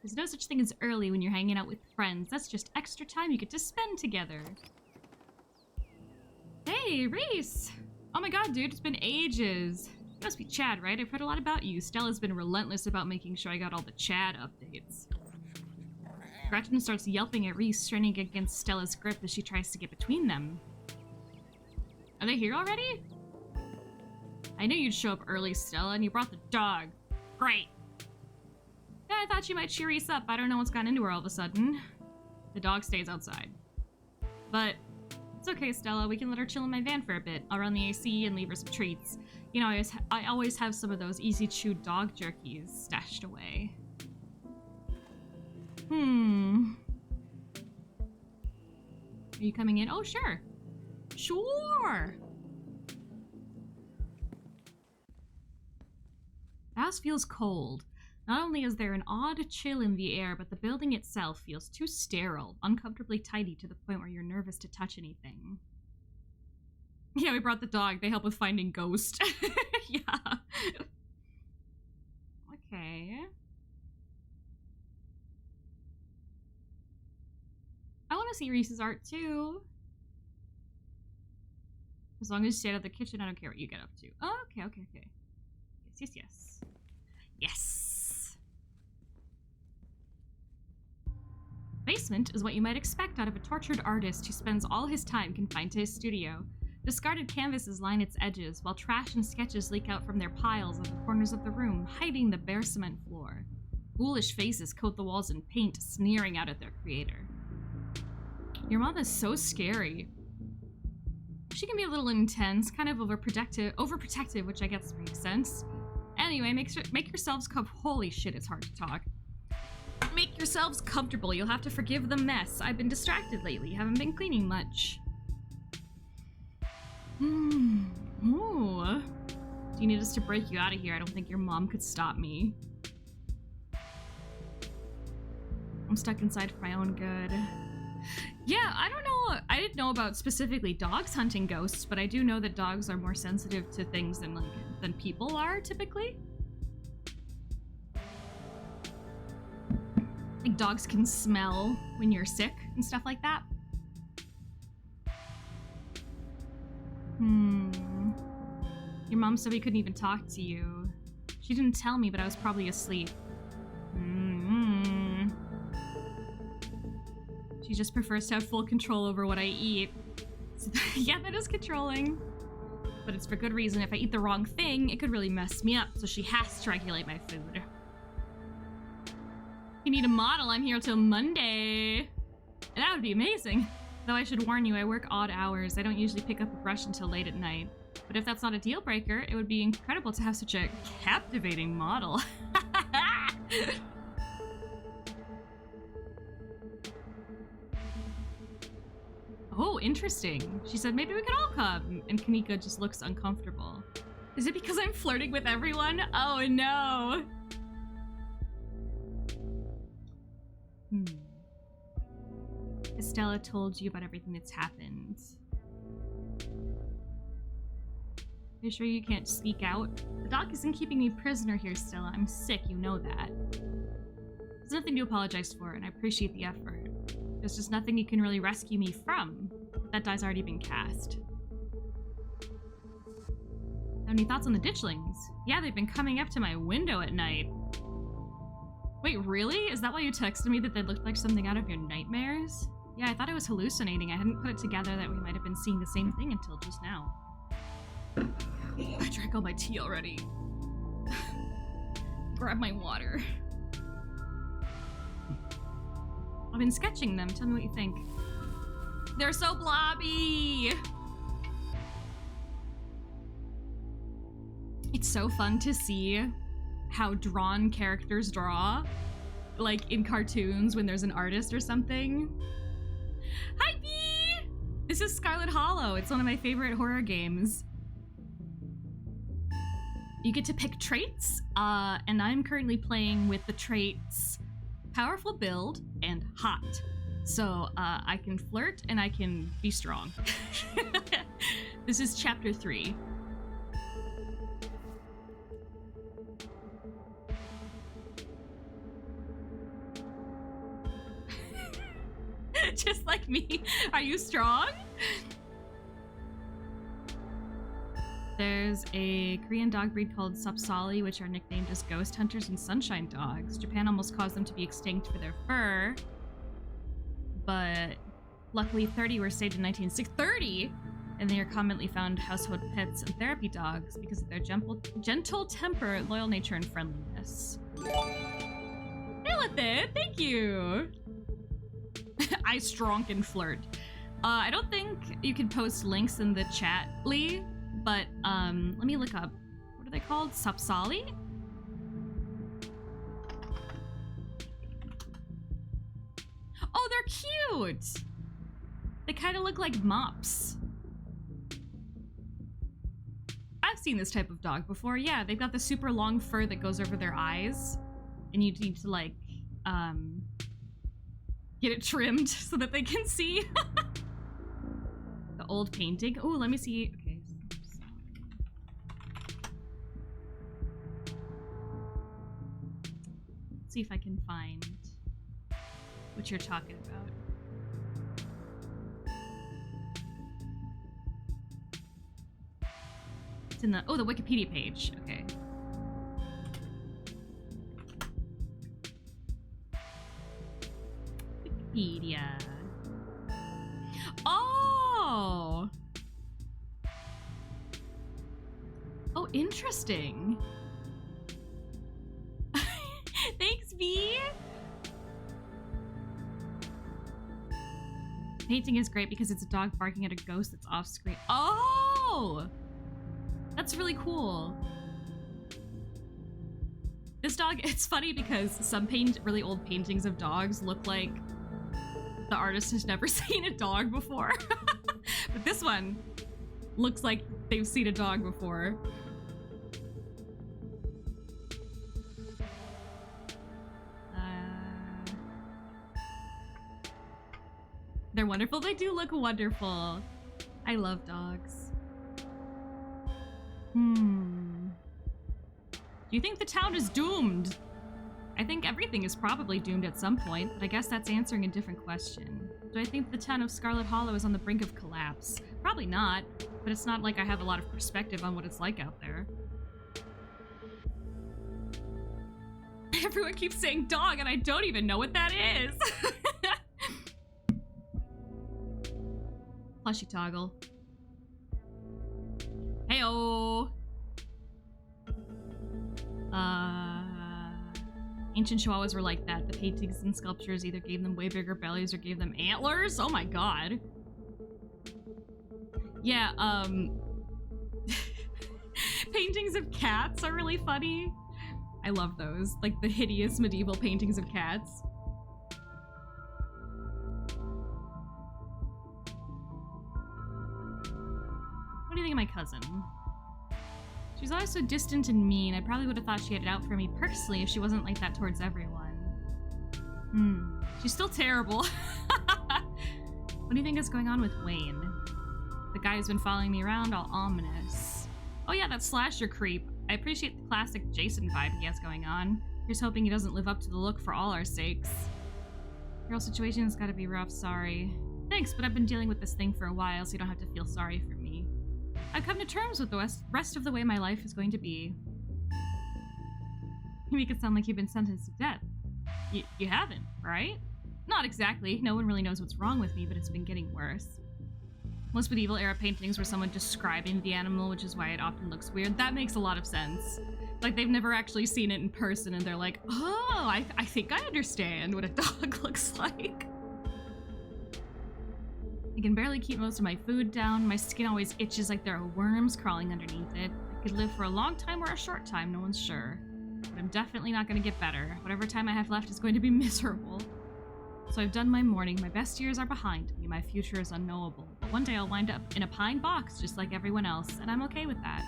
There's no such thing as early when you're hanging out with friends. That's just extra time you get to spend together. Hey, Reese! Oh my god, dude, it's been ages. You must be Chad, right? I've heard a lot about you. Stella's been relentless about making sure I got all the Chad updates. Gretchen starts yelping at Reese, straining against Stella's grip as she tries to get between them. Are they here already? I knew you'd show up early, Stella, and you brought the dog. Great. Yeah, I thought you might cheer Reese up. I don't know what's gone into her all of a sudden. The dog stays outside. But it's okay, Stella. We can let her chill in my van for a bit. I'll run the AC and leave her some treats. You know, I always have some of those easy-chewed dog jerkies stashed away. Are you coming in? Oh, sure. Sure! The house feels cold. Not only is there an odd chill in the air, but the building itself feels too sterile, uncomfortably tidy to the point where you're nervous to touch anything. Yeah, we brought the dog. They help with finding ghosts. Yeah. Okay. I want to see Reese's art too. As long as you stay out of the kitchen, I don't care what you get up to. Oh, okay. Yes. Yes. Basement is what you might expect out of a tortured artist who spends all his time confined to his studio. Discarded canvases line its edges, while trash and sketches leak out from their piles at the corners of the room, hiding the bare cement floor. Ghoulish faces coat the walls in paint, sneering out at their creator. Your mom is so scary. She can be a little intense, kind of overprotective, which I guess makes sense. Anyway, make yourselves holy shit, it's hard to talk. Make yourselves comfortable. You'll have to forgive the mess. I've been distracted lately. Haven't been cleaning much. Ooh. Do you need us to break you out of here? I don't think your mom could stop me. I'm stuck inside for my own good. Yeah, I don't know. I didn't know about specifically dogs hunting ghosts, but I do know that dogs are more sensitive to things than people are typically. Like dogs can smell when you're sick and stuff like that. Your mom said we couldn't even talk to you. She didn't tell me, but I was probably asleep. She just prefers to have full control over what I eat. So yeah, that is controlling. But it's for good reason. If I eat the wrong thing, it could really mess me up, so she has to regulate my food. If you need a model, I'm here till Monday. That would be amazing. Though I should warn you, I work odd hours. I don't usually pick up a brush until late at night. But if that's not a deal breaker, it would be incredible to have such a captivating model. Oh, interesting. She said maybe we could all come. And Kanika just looks uncomfortable. Is it because I'm flirting with everyone? Oh no. Estella told you about everything that's happened. Are you sure you can't speak out? The doc isn't keeping me prisoner here, Stella. I'm sick, you know that. There's nothing to apologize for, and I appreciate the effort. There's just nothing you can really rescue me from. That die's already been cast. Any thoughts on the ditchlings? Yeah, they've been coming up to my window at night. Wait, really? Is that why you texted me that they looked like something out of your nightmares? Yeah, I thought I was hallucinating. I hadn't put it together that we might have been seeing the same thing until just now. I drank all my tea already. Grab my water. I've been sketching them. Tell me what you think. They're so blobby! It's so fun to see how drawn characters draw. Like in cartoons when there's an artist or something. Hi, Bee! This is Scarlet Hollow. It's one of my favorite horror games. You get to pick traits, and I'm currently playing with the traits Powerful Build and Hot. So I can flirt and I can be strong. This is chapter 3. Me? Are you strong? There's a Korean dog breed called Sapsali, which are nicknamed as ghost hunters and sunshine dogs. Japan almost caused them to be extinct for their fur, but luckily 30 were saved in 1930, and they are commonly found household pets and therapy dogs because of their gentle temper, loyal nature, and friendliness. Hey, Lithid, thank you! I strong and flirt. I don't think you can post links in the chat, Lee. But, let me look up. What are they called? Sapsali? Oh, they're cute! They kind of look like mops. I've seen this type of dog before. Yeah, they've got the super long fur that goes over their eyes. And you need to, like, get it trimmed so that they can see. The old painting. Oh, let me see. Okay. See if I can find what you're talking about. It's in the the Wikipedia page. Okay. Wikipedia. Oh. Oh, interesting. Thanks, V. Painting is great because it's a dog barking at a ghost that's off screen. Oh! That's really cool. This dog, it's funny because some really old paintings of dogs look like the artist has never seen a dog before. But this one looks like they've seen a dog before. They're wonderful. They do look wonderful. I love dogs. Do you think the town is doomed? I think everything is probably doomed at some point, but I guess that's answering a different question. Do I think the town of Scarlet Hollow is on the brink of collapse? Probably not, but it's not like I have a lot of perspective on what it's like out there. Everyone keeps saying dog, and I don't even know what that is. Plushy toggle. Heyo. Ancient Chihuahuas were like that. The paintings and sculptures either gave them way bigger bellies or gave them antlers. Oh my god. Yeah, paintings of cats are really funny. I love those. Like the hideous medieval paintings of cats. What do you think of my cousin? She's always so distant and mean. I probably would have thought she had it out for me personally if she wasn't like that towards everyone. She's still terrible. What do you think is going on with Wayne? The guy who's been following me around, all ominous. Oh yeah, that slasher creep. I appreciate the classic Jason vibe he has going on. Here's hoping he doesn't live up to the look for all our sakes. Girl situation's gotta be rough, sorry. Thanks, but I've been dealing with this thing for a while, so you don't have to feel sorry for me. I've come to terms with the rest of the way my life is going to be. You make it sound like you've been sentenced to death. You haven't, right? Not exactly. No one really knows what's wrong with me, but it's been getting worse. Most medieval era paintings were someone describing the animal, which is why it often looks weird. That makes a lot of sense. Like they've never actually seen it in person and they're like, oh, I think I understand what a dog looks like. I can barely keep most of my food down. My skin always itches like there are worms crawling underneath it. I could live for a long time or a short time, no one's sure. But I'm definitely not going to get better. Whatever time I have left is going to be miserable. So I've done my mourning. My best years are behind me. My future is unknowable. But one day I'll wind up in a pine box just like everyone else, and I'm okay with that.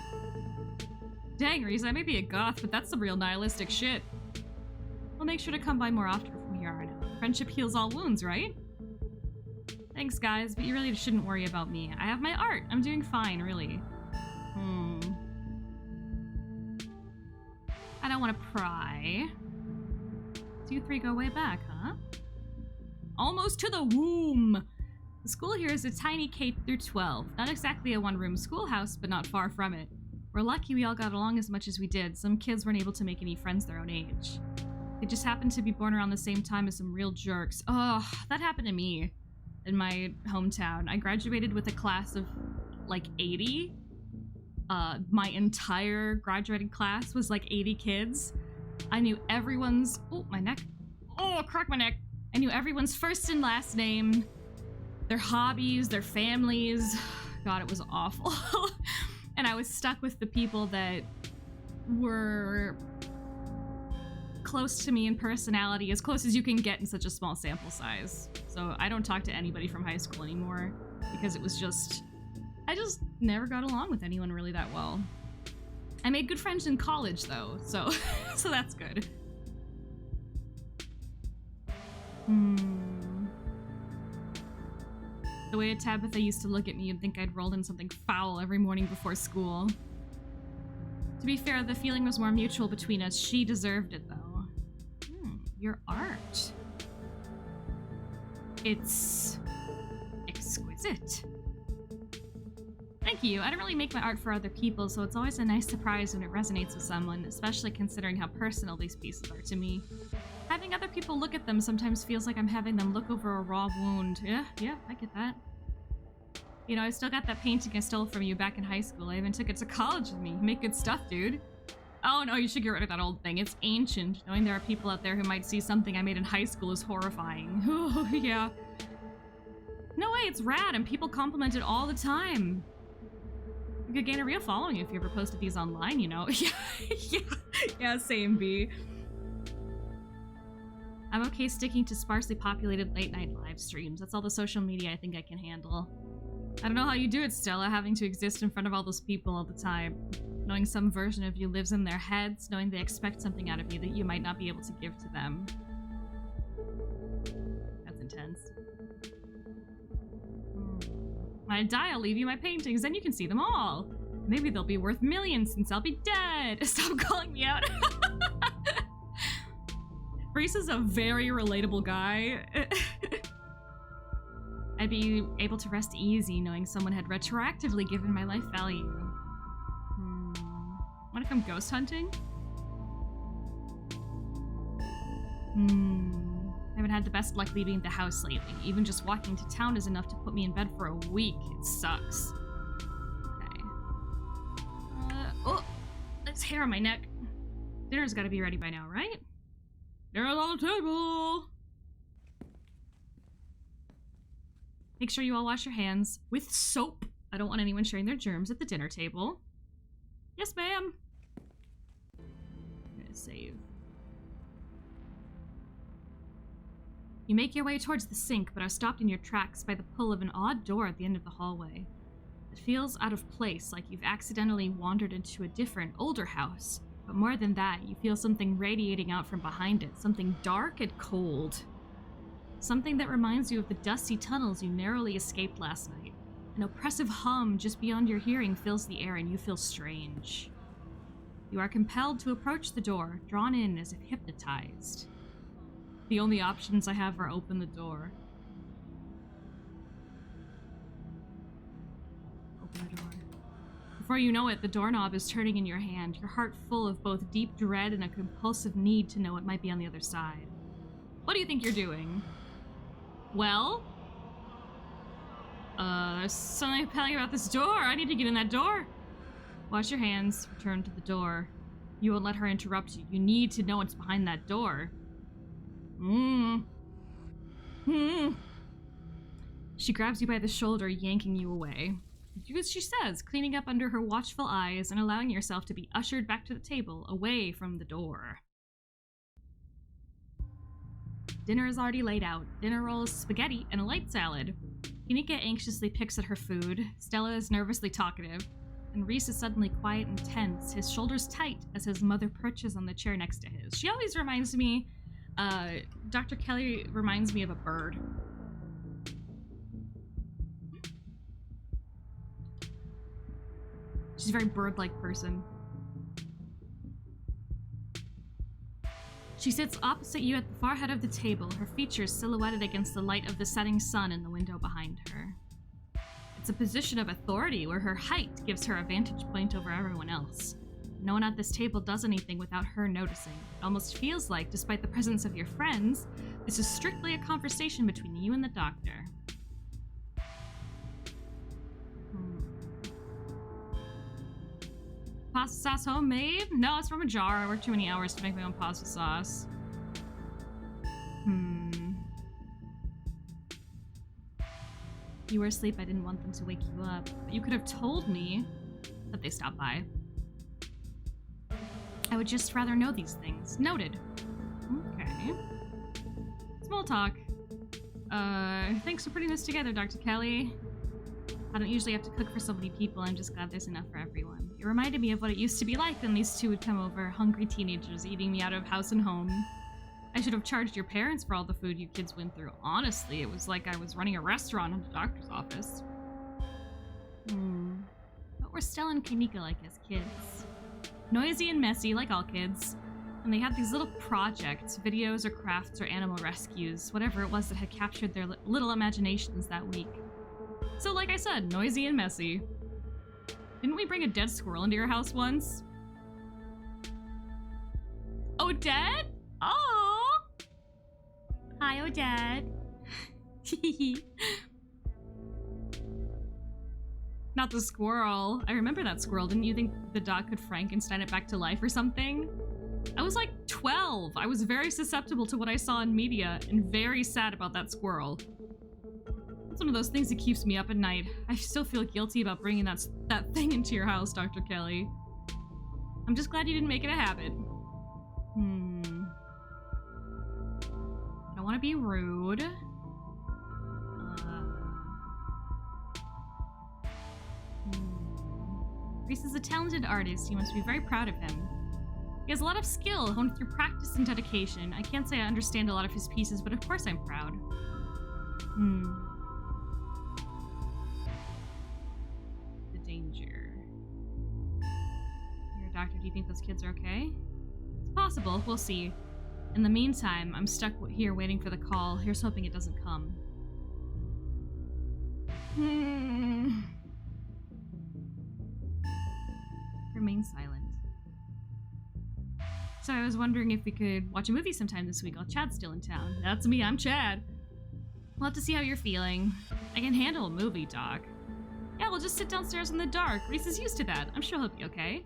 Dang, Reese, I may be a goth, but that's some real nihilistic shit. I'll make sure to come by more often from here on out. Friendship heals all wounds, right? Thanks, guys, but you really shouldn't worry about me. I have my art. I'm doing fine, really. I don't want to pry. 2, 3 go way back, huh? Almost to the womb. The school here is a tiny K through 12. Not exactly a one-room schoolhouse, but not far from it. We're lucky we all got along as much as we did. Some kids weren't able to make any friends their own age. They just happened to be born around the same time as some real jerks. Oh, that happened to me in my hometown. I graduated with a class of like 80. My entire graduating class was like 80 kids. I knew everyone's... Oh, my neck. Oh, crack my neck. I knew everyone's first and last name, their hobbies, their families. God, it was awful. And I was stuck with the people that were close to me in personality, as close as you can get in such a small sample size. So I don't talk to anybody from high school anymore because it was just... I just never got along with anyone really that well. I made good friends in college though, so so that's good. The way Tabitha used to look at me, you'd think I'd rolled in something foul every morning before school. To be fair, the feeling was more mutual between us. She deserved it, though. Your art. It's exquisite. Thank you. I don't really make my art for other people, so it's always a nice surprise when it resonates with someone, especially considering how personal these pieces are to me. Having other people look at them sometimes feels like I'm having them look over a raw wound. Yeah, I get that. You know, I still got that painting I stole from you back in high school. I even took it to college with me. You make good stuff, dude. Oh no, you should get rid of that old thing. It's ancient. Knowing there are people out there who might see something I made in high school is horrifying. Oh, yeah. No way, it's rad, and people compliment it all the time. You could gain a real following if you ever posted these online, you know? Yeah, same, B. I'm okay sticking to sparsely populated late-night live streams. That's all the social media I think I can handle. I don't know how you do it, Stella, having to exist in front of all those people all the time. Knowing some version of you lives in their heads, knowing they expect something out of you that you might not be able to give to them. That's intense. When I die, I'll leave you my paintings, then you can see them all. Maybe they'll be worth millions since I'll be dead. Stop calling me out. Reese is a very relatable guy. I'd be able to rest easy knowing someone had retroactively given my life value. What if I'm ghost hunting? I haven't had the best luck leaving the house lately. Even just walking to town is enough to put me in bed for a week. It sucks. Okay. Oh! There's hair on my neck. Dinner's gotta be ready by now, right? Dinner's on the table! Make sure you all wash your hands with soap. I don't want anyone sharing their germs at the dinner table. Yes, ma'am. I'm gonna save. You make your way towards the sink, but are stopped in your tracks by the pull of an odd door at the end of the hallway. It feels out of place, like you've accidentally wandered into a different, older house. But more than that, you feel something radiating out from behind it, something dark and cold. Something that reminds you of the dusty tunnels you narrowly escaped last night. An oppressive hum just beyond your hearing fills the air and you feel strange. You are compelled to approach the door, drawn in as if hypnotized. The only options I have are open the door. Open the door. Before you know it, the doorknob is turning in your hand, your heart full of both deep dread and a compulsive need to know what might be on the other side. What do you think you're doing? Well? There's something compelling about this door. I need to get in that door. Wash your hands, return to the door. You won't let her interrupt you. You need to know what's behind that door. She grabs you by the shoulder, yanking you away. Do as she says, cleaning up under her watchful eyes and allowing yourself to be ushered back to the table, away from the door. Dinner is already laid out. Dinner rolls, spaghetti, and a light salad. Kinika anxiously picks at her food. Stella is nervously talkative. And Reese is suddenly quiet and tense, his shoulders tight as his mother perches on the chair next to his. She always reminds me, Dr. Kelly reminds me of a bird. She's a very bird-like person. She sits opposite you at the far head of the table, her features silhouetted against the light of the setting sun in the window behind her. It's a position of authority where her height gives her a vantage point over everyone else. No one at this table does anything without her noticing. It almost feels like, despite the presence of your friends, this is strictly a conversation between you and the doctor. Pasta sauce homemade? No, it's from a jar. I worked too many hours to make my own pasta sauce. You were asleep. I didn't want them to wake you up. But you could have told me that they stopped by. I would just rather know these things. Noted. Okay. Small talk. Thanks for putting this together, Dr. Kelly. I don't usually have to cook for so many people. I'm just glad there's enough for everyone. It reminded me of what it used to be like when these two would come over, hungry teenagers eating me out of house and home. I should have charged your parents for all the food you kids went through. Honestly, it was like I was running a restaurant in a doctor's office. But we're still in Kanika like as kids. Noisy and messy, like all kids. And they had these little projects, videos or crafts or animal rescues, whatever it was that had captured their little imaginations that week. So like I said, noisy and messy. Didn't we bring a dead squirrel into your house once? Odette? Oh! Hi, Odette. Not the squirrel. I remember that squirrel. Didn't you think the dog could Frankenstein it back to life or something? I was like 12. I was very susceptible to what I saw in media and very sad about that squirrel. It's one of those things that keeps me up at night. I still feel guilty about bringing that thing into your house, Dr. Kelly. I'm just glad you didn't make it a habit. I don't want to be rude. Reese is a talented artist. You must be very proud of him. He has a lot of skill, honed through practice and dedication. I can't say I understand a lot of his pieces, but of course I'm proud. The danger. You're a doctor. Do you think those kids are okay? It's possible. We'll see. In the meantime, I'm stuck here waiting for the call. Here's hoping it doesn't come. Remain silent. So I was wondering if we could watch a movie sometime this week while Chad's still in town. That's me, I'm Chad. We'll have to see how you're feeling. I can handle a movie, Doc. Yeah, we'll just sit downstairs in the dark. Reese is used to that. I'm sure he'll be okay.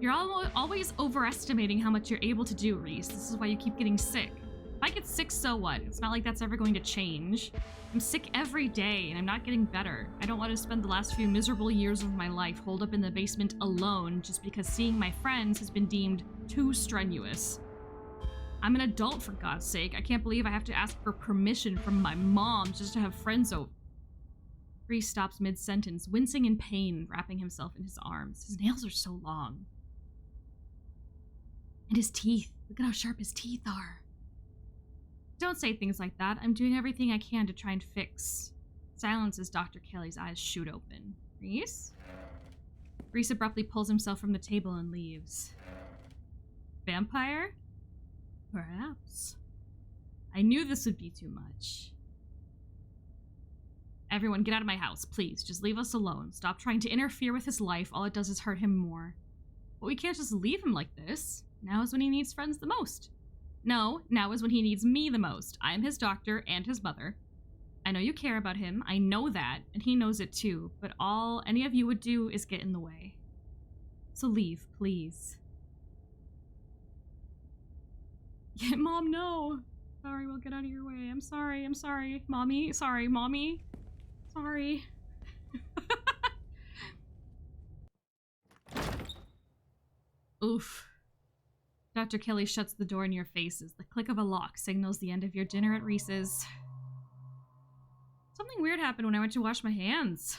You're always overestimating how much you're able to do, Reese. This is why you keep getting sick. If I get sick, so what? It's not like that's ever going to change. I'm sick every day, and I'm not getting better. I don't want to spend the last few miserable years of my life holed up in the basement alone just because seeing my friends has been deemed too strenuous. I'm an adult, for God's sake. I can't believe I have to ask for permission from my mom just to have friends over. Reese stops mid-sentence, wincing in pain, wrapping himself in his arms. His nails are so long. And his teeth. Look at how sharp his teeth are. Don't say things like that. I'm doing everything I can to try and fix. Silence as Dr. Kelly's eyes shoot open. Reese? Reese abruptly pulls himself from the table and leaves. Vampire? Perhaps. I knew this would be too much. Everyone, get out of my house, please. Just leave us alone. Stop trying to interfere with his life. All it does is hurt him more. But we can't just leave him like this. Now is when he needs friends the most. No, now is when he needs me the most. I am his doctor and his mother. I know you care about him. I know that, and he knows it too. But all any of you would do is get in the way. So leave, please. Yeah, Mom, no. Sorry, we'll get out of your way. I'm sorry, Mommy. Sorry, Mommy. Sorry. Oof. Dr. Kelly shuts the door in your faces. The click of a lock signals the end of your dinner at Reese's. Something weird happened when I went to wash my hands.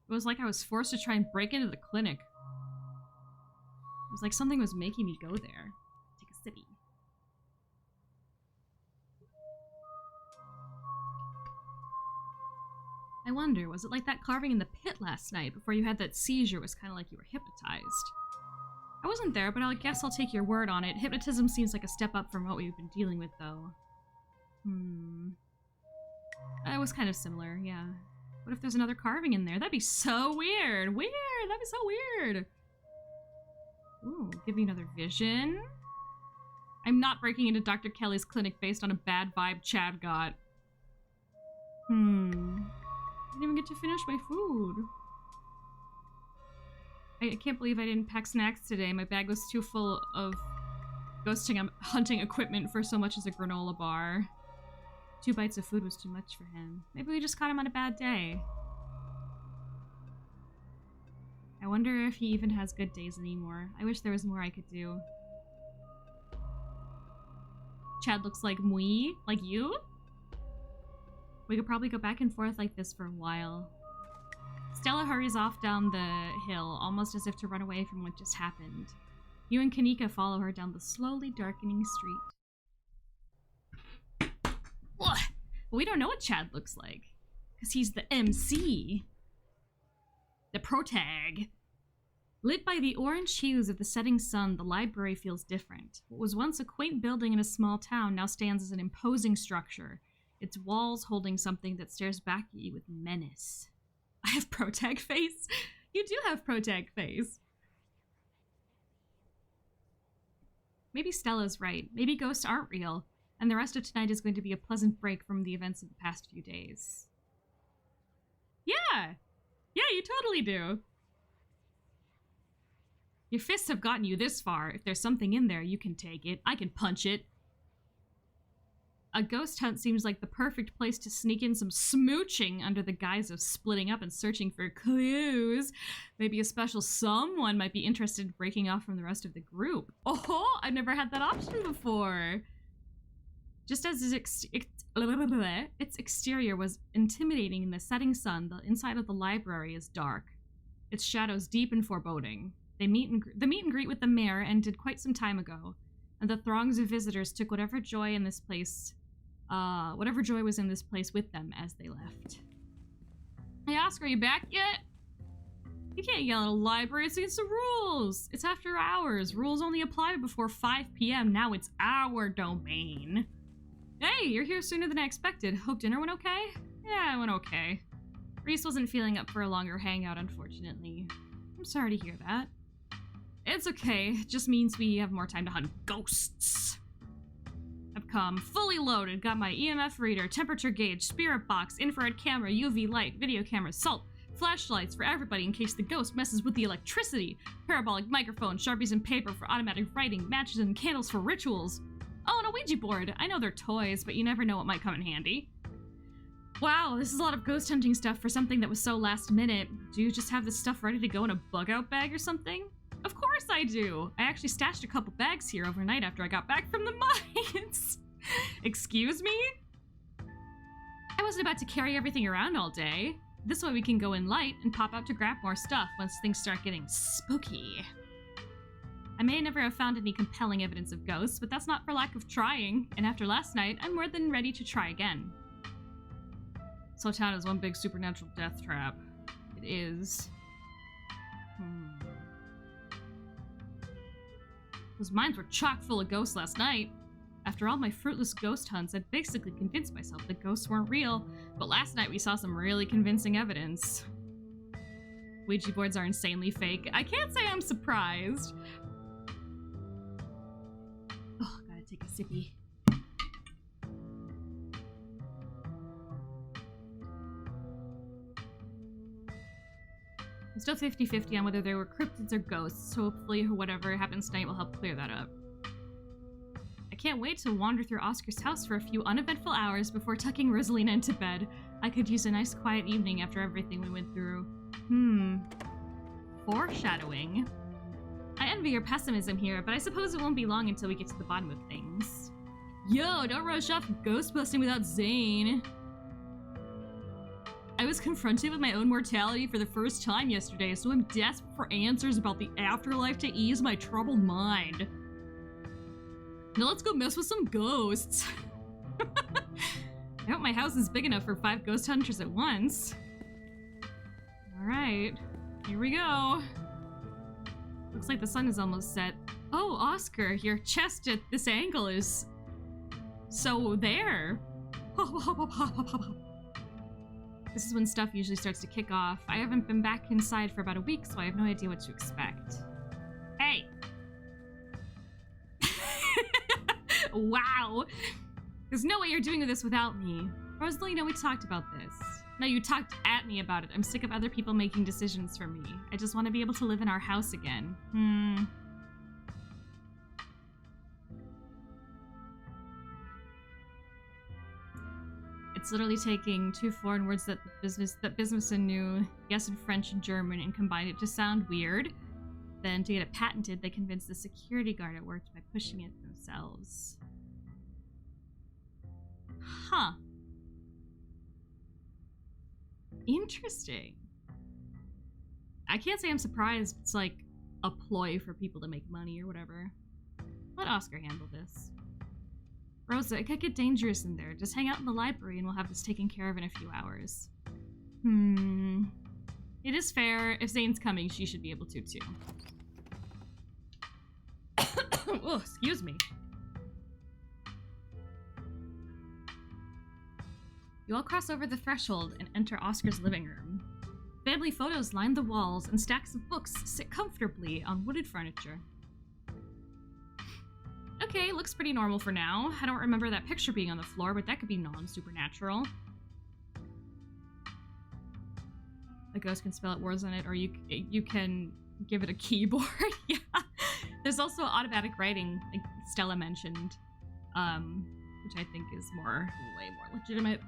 It was like I was forced to try and break into the clinic. It was like something was making me go there. Take a sippy. I wonder, was it like that carving in the pit last night before you had that seizure? Was kind of like you were hypnotized. I wasn't there, but I guess I'll take your word on it. Hypnotism seems like a step up from what we've been dealing with, though. It was kind of similar, yeah. What if there's another carving in there? That'd be so weird! That'd be so weird! Ooh, give me another vision. I'm not breaking into Dr. Kelly's clinic based on a bad vibe Chad got. I didn't even get to finish my food. I can't believe I didn't pack snacks today. My bag was too full of ghosting hunting equipment for so much as a granola bar. 2 bites of food was too much for him. Maybe we just caught him on a bad day. I wonder if he even has good days anymore. I wish there was more I could do. Chad looks like me? Like you? We could probably go back and forth like this for a while. Stella hurries off down the hill, almost as if to run away from what just happened. You and Kanika follow her down the slowly darkening street. Ugh. We don't know what Chad looks like, because he's the MC. The protag. Lit by the orange hues of the setting sun, the library feels different. What was once a quaint building in a small town now stands as an imposing structure, its walls holding something that stares back at you with menace. I have protag face? You do have protag face. Maybe Stella's right. Maybe ghosts aren't real, and the rest of tonight is going to be a pleasant break from the events of the past few days. Yeah! Yeah, you totally do. Your fists have gotten you this far. If there's something in there, you can take it. I can punch it. A ghost hunt seems like the perfect place to sneak in some smooching under the guise of splitting up and searching for clues. Maybe a special someone might be interested in breaking off from the rest of the group. Oh, I've never had that option before. Just as its exterior was intimidating in the setting sun, the inside of the library is dark, its shadows deep and foreboding. The meet and greet with the mayor ended quite some time ago, and the throngs of visitors took whatever joy was in this place with them as they left. Hey Oscar, are you back yet? You can't yell at a library, it's against the rules. It's after hours. Rules only apply before 5 p.m. Now it's our domain. Hey, you're here sooner than I expected. Hope dinner went okay? Yeah, it went okay. Reese wasn't feeling up for a longer hangout, unfortunately. I'm sorry to hear that. It's okay. It just means we have more time to hunt ghosts. I've come fully loaded. Got my EMF reader, temperature gauge, spirit box, infrared camera, UV light, video camera, salt, flashlights for everybody in case the ghost messes with the electricity, parabolic microphone, Sharpies and paper for automatic writing, matches and candles for rituals. Oh, and a Ouija board. I know they're toys, but you never know what might come in handy. Wow, this is a lot of ghost hunting stuff for something that was so last minute. Do you just have this stuff ready to go in a bug-out bag or something? Of course I do! I actually stashed a couple bags here overnight after I got back from the mines. Excuse me? I wasn't about to carry everything around all day. This way we can go in light and pop out to grab more stuff once things start getting spooky. I may never have found any compelling evidence of ghosts, but that's not for lack of trying, and after last night, I'm more than ready to try again. So town is one big supernatural death trap. It is. Those mines were chock full of ghosts last night. After all my fruitless ghost hunts, I'd basically convinced myself that ghosts weren't real, but last night we saw some really convincing evidence. Ouija boards are insanely fake. I can't say I'm surprised. Oh, gotta take a sippy. I'm still 50-50 on whether they were cryptids or ghosts, so hopefully whatever happens tonight will help clear that up. I can't wait to wander through Oscar's house for a few uneventful hours before tucking Rosalina into bed. I could use a nice quiet evening after everything we went through. Foreshadowing. I envy your pessimism here, but I suppose it won't be long until we get to the bottom of things. Yo, don't rush off ghost busting without Zane. I was confronted with my own mortality for the first time yesterday, so I'm desperate for answers about the afterlife to ease my troubled mind. Now let's go mess with some ghosts. I hope my house is big enough for 5 ghost hunters at once. Alright, here we go. Looks like the sun is almost set. Oh, Oscar, your chest at this angle is so there. This is when stuff usually starts to kick off. I haven't been back inside for about a week, so I have no idea what to expect. Hey! Wow! There's no way you're doing this without me. Rosalina, we talked about this. No, you talked at me about it. I'm sick of other people making decisions for me. I just want to be able to live in our house again. It's literally taking two foreign words that businessman knew, yes, in French and German, and combined it to sound weird. Then to get it patented, they convinced the security guard it worked by pushing it themselves. Huh. Interesting. I can't say I'm surprised it's like a ploy for people to make money or whatever. Let Oscar handle this. Rosa, it could get dangerous in there. Just hang out in the library and we'll have this taken care of in a few hours. It is fair. If Zane's coming, she should be able to too. Oh, excuse me. You all cross over the threshold and enter Oscar's living room. Family photos line the walls and stacks of books sit comfortably on wooded furniture. Okay, looks pretty normal for now. I don't remember that picture being on the floor, but that could be non-supernatural. A ghost can spell out words on it, or you can give it a keyboard. Yeah. There's also automatic writing, like Stella mentioned, which I think is way more legitimate.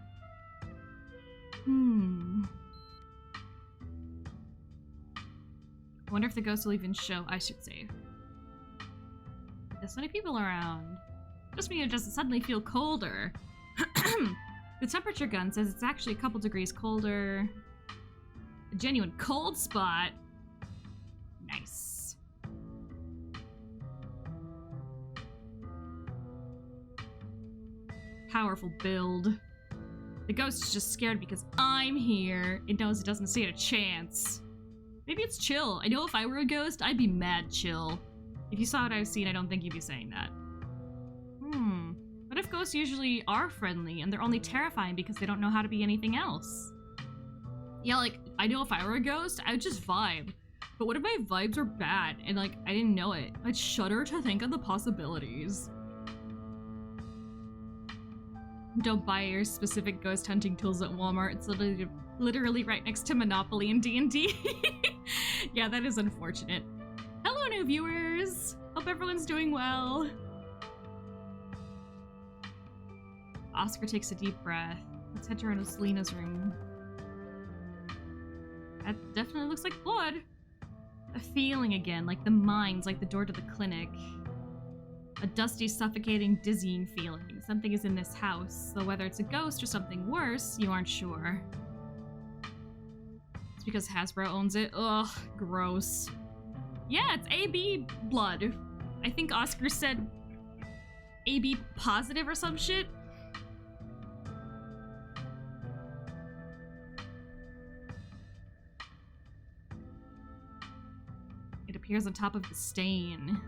I wonder if the ghost will even show, I should say. There's so many people around. Just mean it doesn't suddenly feel colder. The temperature gun says it's actually a couple degrees colder. A genuine cold spot. Nice. Powerful build. The ghost is just scared because I'm here. It knows it doesn't stand a chance. Maybe it's chill. I know if I were a ghost, I'd be mad chill. If you saw what I've seen, I don't think you'd be saying that. What if ghosts usually are friendly and they're only terrifying because they don't know how to be anything else? Yeah, like, I know if I were a ghost, I would just vibe. But what if my vibes were bad and, like, I didn't know it? I'd shudder to think of the possibilities. Don't buy your specific ghost hunting tools at Walmart. It's literally right next to Monopoly and D&D. Yeah, that is unfortunate. Hello, new viewers! Hope everyone's doing well. Oscar takes a deep breath. Let's head to Rosalina's room. That definitely looks like blood. A feeling again, like the mind's like the door to the clinic. A dusty, suffocating, dizzying feeling. Something is in this house, though whether it's a ghost or something worse, you aren't sure. It's because Hasbro owns it. Ugh, gross. Yeah, it's AB blood. I think Oscar said AB positive or some shit. It appears on top of the stain.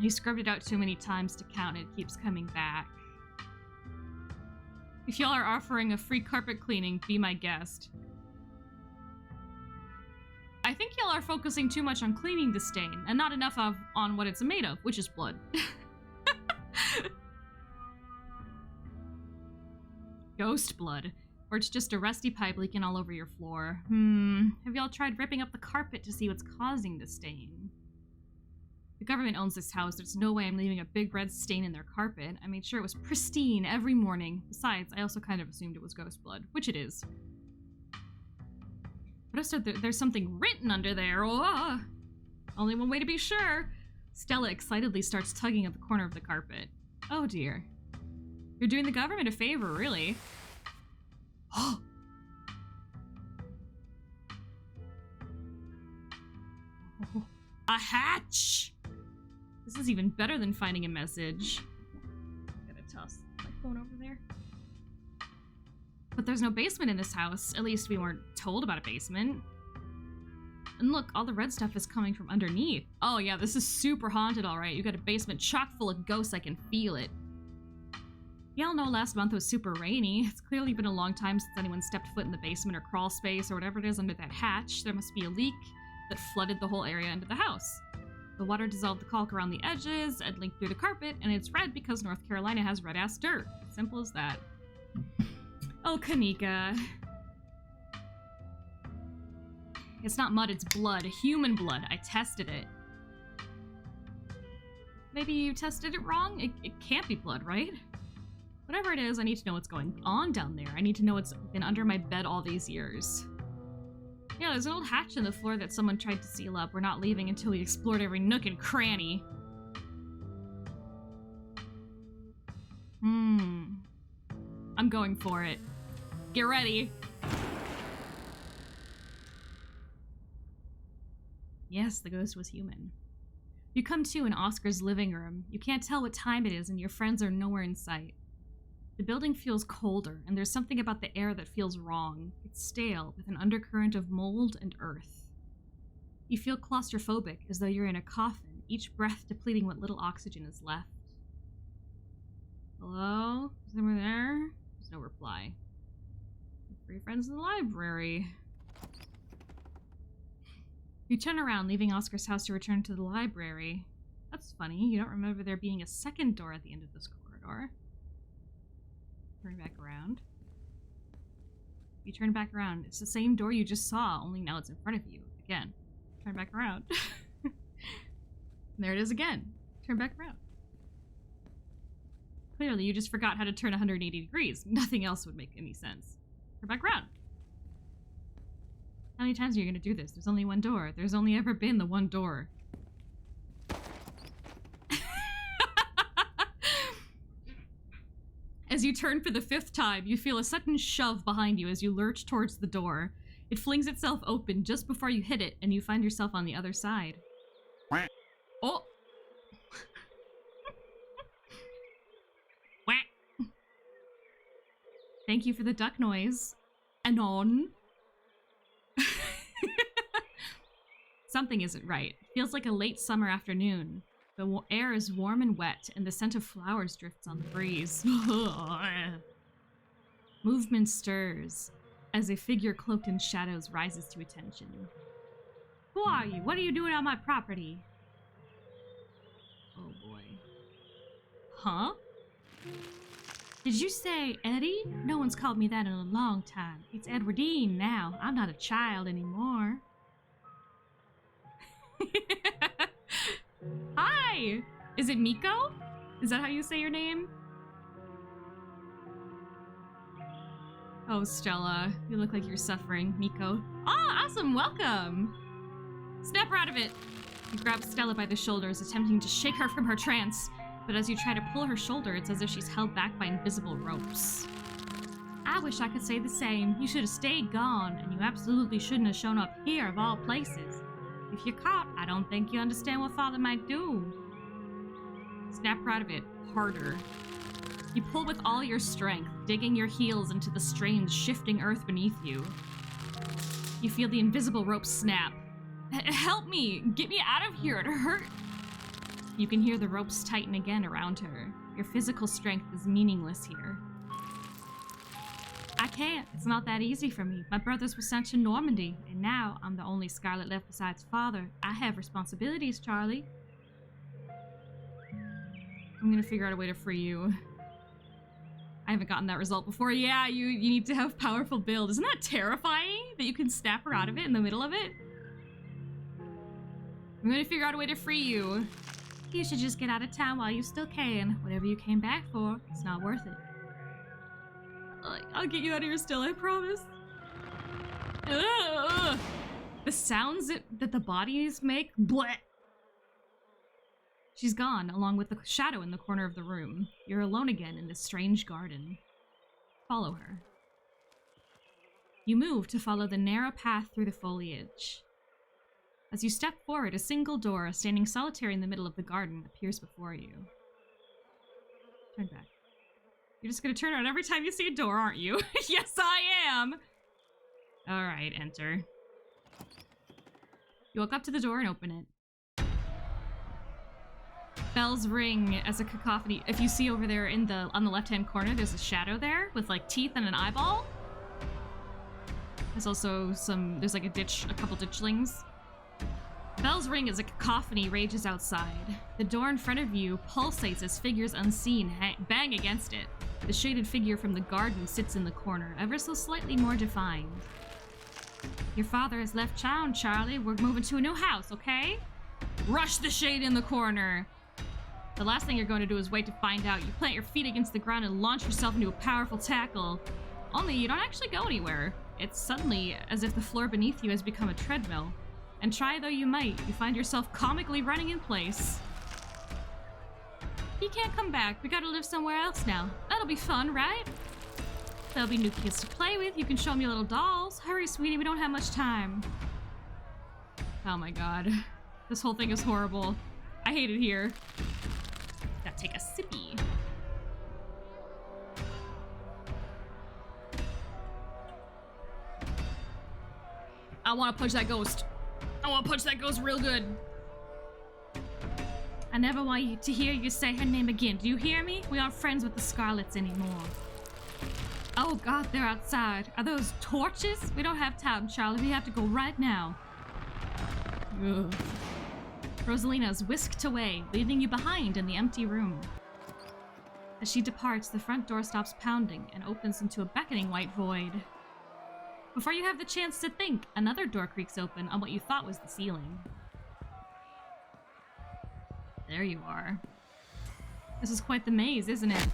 He scrubbed it out too many times to count. It keeps coming back. If y'all are offering a free carpet cleaning, be my guest. I think y'all are focusing too much on cleaning the stain, and not enough on what it's made of, which is blood. Ghost blood. Or it's just a rusty pipe leaking all over your floor. Have y'all tried ripping up the carpet to see what's causing the stain? The government owns this house. There's no way I'm leaving a big red stain in their carpet. I made sure it was pristine every morning. Besides, I also kind of assumed it was ghost blood, which it is. What if so there's something written under there? Oh, only one way to be sure. Stella excitedly starts tugging at the corner of the carpet. Oh dear. You're doing the government a favor, really. Oh. A hatch! This is even better than finding a message. I'm gonna toss my phone over there. But there's no basement in this house. At least we weren't told about a basement. And look, all the red stuff is coming from underneath. Oh yeah, this is super haunted, all right. You got a basement chock full of ghosts, I can feel it. Y'all know last month was super rainy. It's clearly been a long time since anyone stepped foot in the basement or crawl space or whatever it is under that hatch. There must be a leak that flooded the whole area into the house. The water dissolved the caulk around the edges and linked through the carpet, and it's red because North Carolina has red-ass dirt. Simple as that. Oh, Kanika. It's not mud, it's blood. Human blood. I tested it. Maybe you tested it wrong? It can't be blood, right? Whatever it is, I need to know what's going on down there. I need to know what's been under my bed all these years. Yeah, there's an old hatch in the floor that someone tried to seal up. We're not leaving until we explored every nook and cranny. I'm going for it. Get ready. Yes, the ghost was human. You come to in Oscar's living room. You can't tell what time it is and your friends are nowhere in sight. The building feels colder, and there's something about the air that feels wrong. It's stale, with an undercurrent of mold and earth. You feel claustrophobic, as though you're in a coffin, each breath depleting what little oxygen is left. Hello? Is anyone there? There's no reply. Three friends in the library. You turn around, leaving Oscar's house to return to the library. That's funny. You don't remember there being a second door at the end of this corridor. Turn back around. You turn back around. It's the same door you just saw, only now it's in front of you. Again. Turn back around. There it is again. Turn back around. Clearly, you just forgot how to turn 180 degrees. Nothing else would make any sense. Turn back around. How many times are you going to do this? There's only one door. There's only ever been the one door. As you turn for the 5th time, you feel a sudden shove behind you as you lurch towards the door. It flings itself open just before you hit it, and you find yourself on the other side. Oh! Thank you for the duck noise. Anon. Something isn't right. It feels like a late summer afternoon. The air is warm and wet, and the scent of flowers drifts on the breeze. Movement stirs, as a figure cloaked in shadows rises to attention. Who are you? What are you doing on my property? Oh boy. Huh? Did you say Eddie? No one's called me that in a long time. It's Edwardine now. I'm not a child anymore. Hi! Is it Miko? Is that how you say your name? Oh, Stella. You look like you're suffering, Miko. Oh, awesome! Welcome! Snap her out of it! You grab Stella by the shoulders, attempting to shake her from her trance. But as you try to pull her shoulder, it's as if she's held back by invisible ropes. I wish I could say the same. You should have stayed gone, and you absolutely shouldn't have shown up here of all places. If you're caught, I don't think you understand what Father might do. Snap her out of it, harder. You pull with all your strength, digging your heels into the strange, shifting earth beneath you. You feel the invisible rope snap. Help me! Get me out of here! It hurts! You can hear the ropes tighten again around her. Your physical strength is meaningless here. I can't. It's not that easy for me. My brothers were sent to Normandy, and now I'm the only Scarlet left besides Father. I have responsibilities, Charlie. I'm gonna figure out a way to free you. I haven't gotten that result before. Yeah, you need to have powerful build. Isn't that terrifying? That you can snap her out of it in the middle of it? I'm gonna figure out a way to free you. You should just get out of town while you still can. Whatever you came back for, it's not worth it. I'll get you out of here still, I promise. Ugh. The sounds that the bodies make, bleh. She's gone, along with the shadow in the corner of the room. You're alone again in this strange garden. Follow her. You move to follow the narrow path through the foliage. As you step forward, a single door, standing solitary in the middle of the garden, appears before you. Turn back. You're just gonna turn around every time you see a door, aren't you? Yes, I am! Alright, enter. You walk up to the door and open it. Bells ring as a cacophony. If you see over there on the left-hand corner, there's a shadow there with like teeth and an eyeball. There's also there's like a couple ditchlings. Bells ring as a cacophony rages outside. The door in front of you pulsates as figures unseen bang against it. The shaded figure from the garden sits in the corner, ever so slightly more defined. Your father has left town, Charlie. We're moving to a new house, okay? Rush the shade in the corner. The last thing you're going to do is wait to find out. You plant your feet against the ground and launch yourself into a powerful tackle. Only you don't actually go anywhere. It's suddenly as if the floor beneath you has become a treadmill. And try though you might, you find yourself comically running in place. You can't come back. We gotta live somewhere else now. That'll be fun, right? There'll be new kids to play with. You can show me little dolls. Hurry, sweetie, we don't have much time. Oh my god. This whole thing is horrible. I hate it here. Gotta take a sippy. I want to punch that ghost. I want to punch that ghost real good. I never want you to hear you say her name again. Do you hear me? We aren't friends with the Scarlets anymore. Oh god, they're outside. Are those torches? We don't have time, Charlie. We have to go right now. Ugh. Rosalina is whisked away, leaving you behind in the empty room. As she departs, the front door stops pounding and opens into a beckoning white void. Before you have the chance to think, another door creaks open on what you thought was the ceiling. There you are. This is quite the maze, isn't it?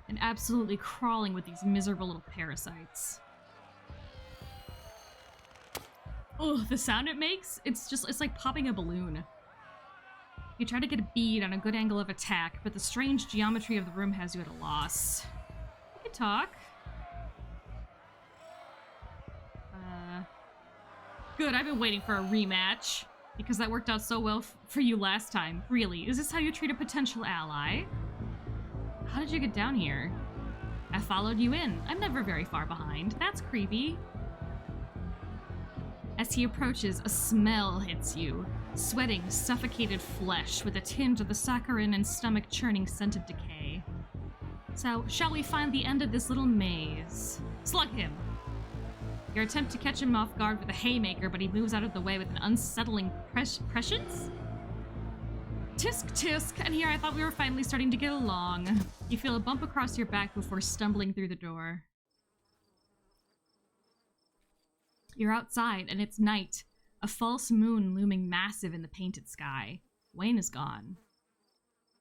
And absolutely crawling with these miserable little parasites. Oh, the sound it makes? It's like popping a balloon. You try to get a bead on a good angle of attack, but the strange geometry of the room has you at a loss. You can talk. Good, I've been waiting for a rematch. Because that worked out so well for you last time. Really, is this how you treat a potential ally? How did you get down here? I followed you in. I'm never very far behind. That's creepy. As he approaches, a smell hits you. Sweating, suffocated flesh with a tinge of the saccharine and stomach-churning scent of decay. So, shall we find the end of this little maze? Slug him! Your attempt to catch him off guard with a haymaker, but he moves out of the way with an unsettling prescience? Tisk tisk, and here I thought we were finally starting to get along. You feel a bump across your back before stumbling through the door. You're outside, and it's night. A false moon looming massive in the painted sky. Wayne is gone.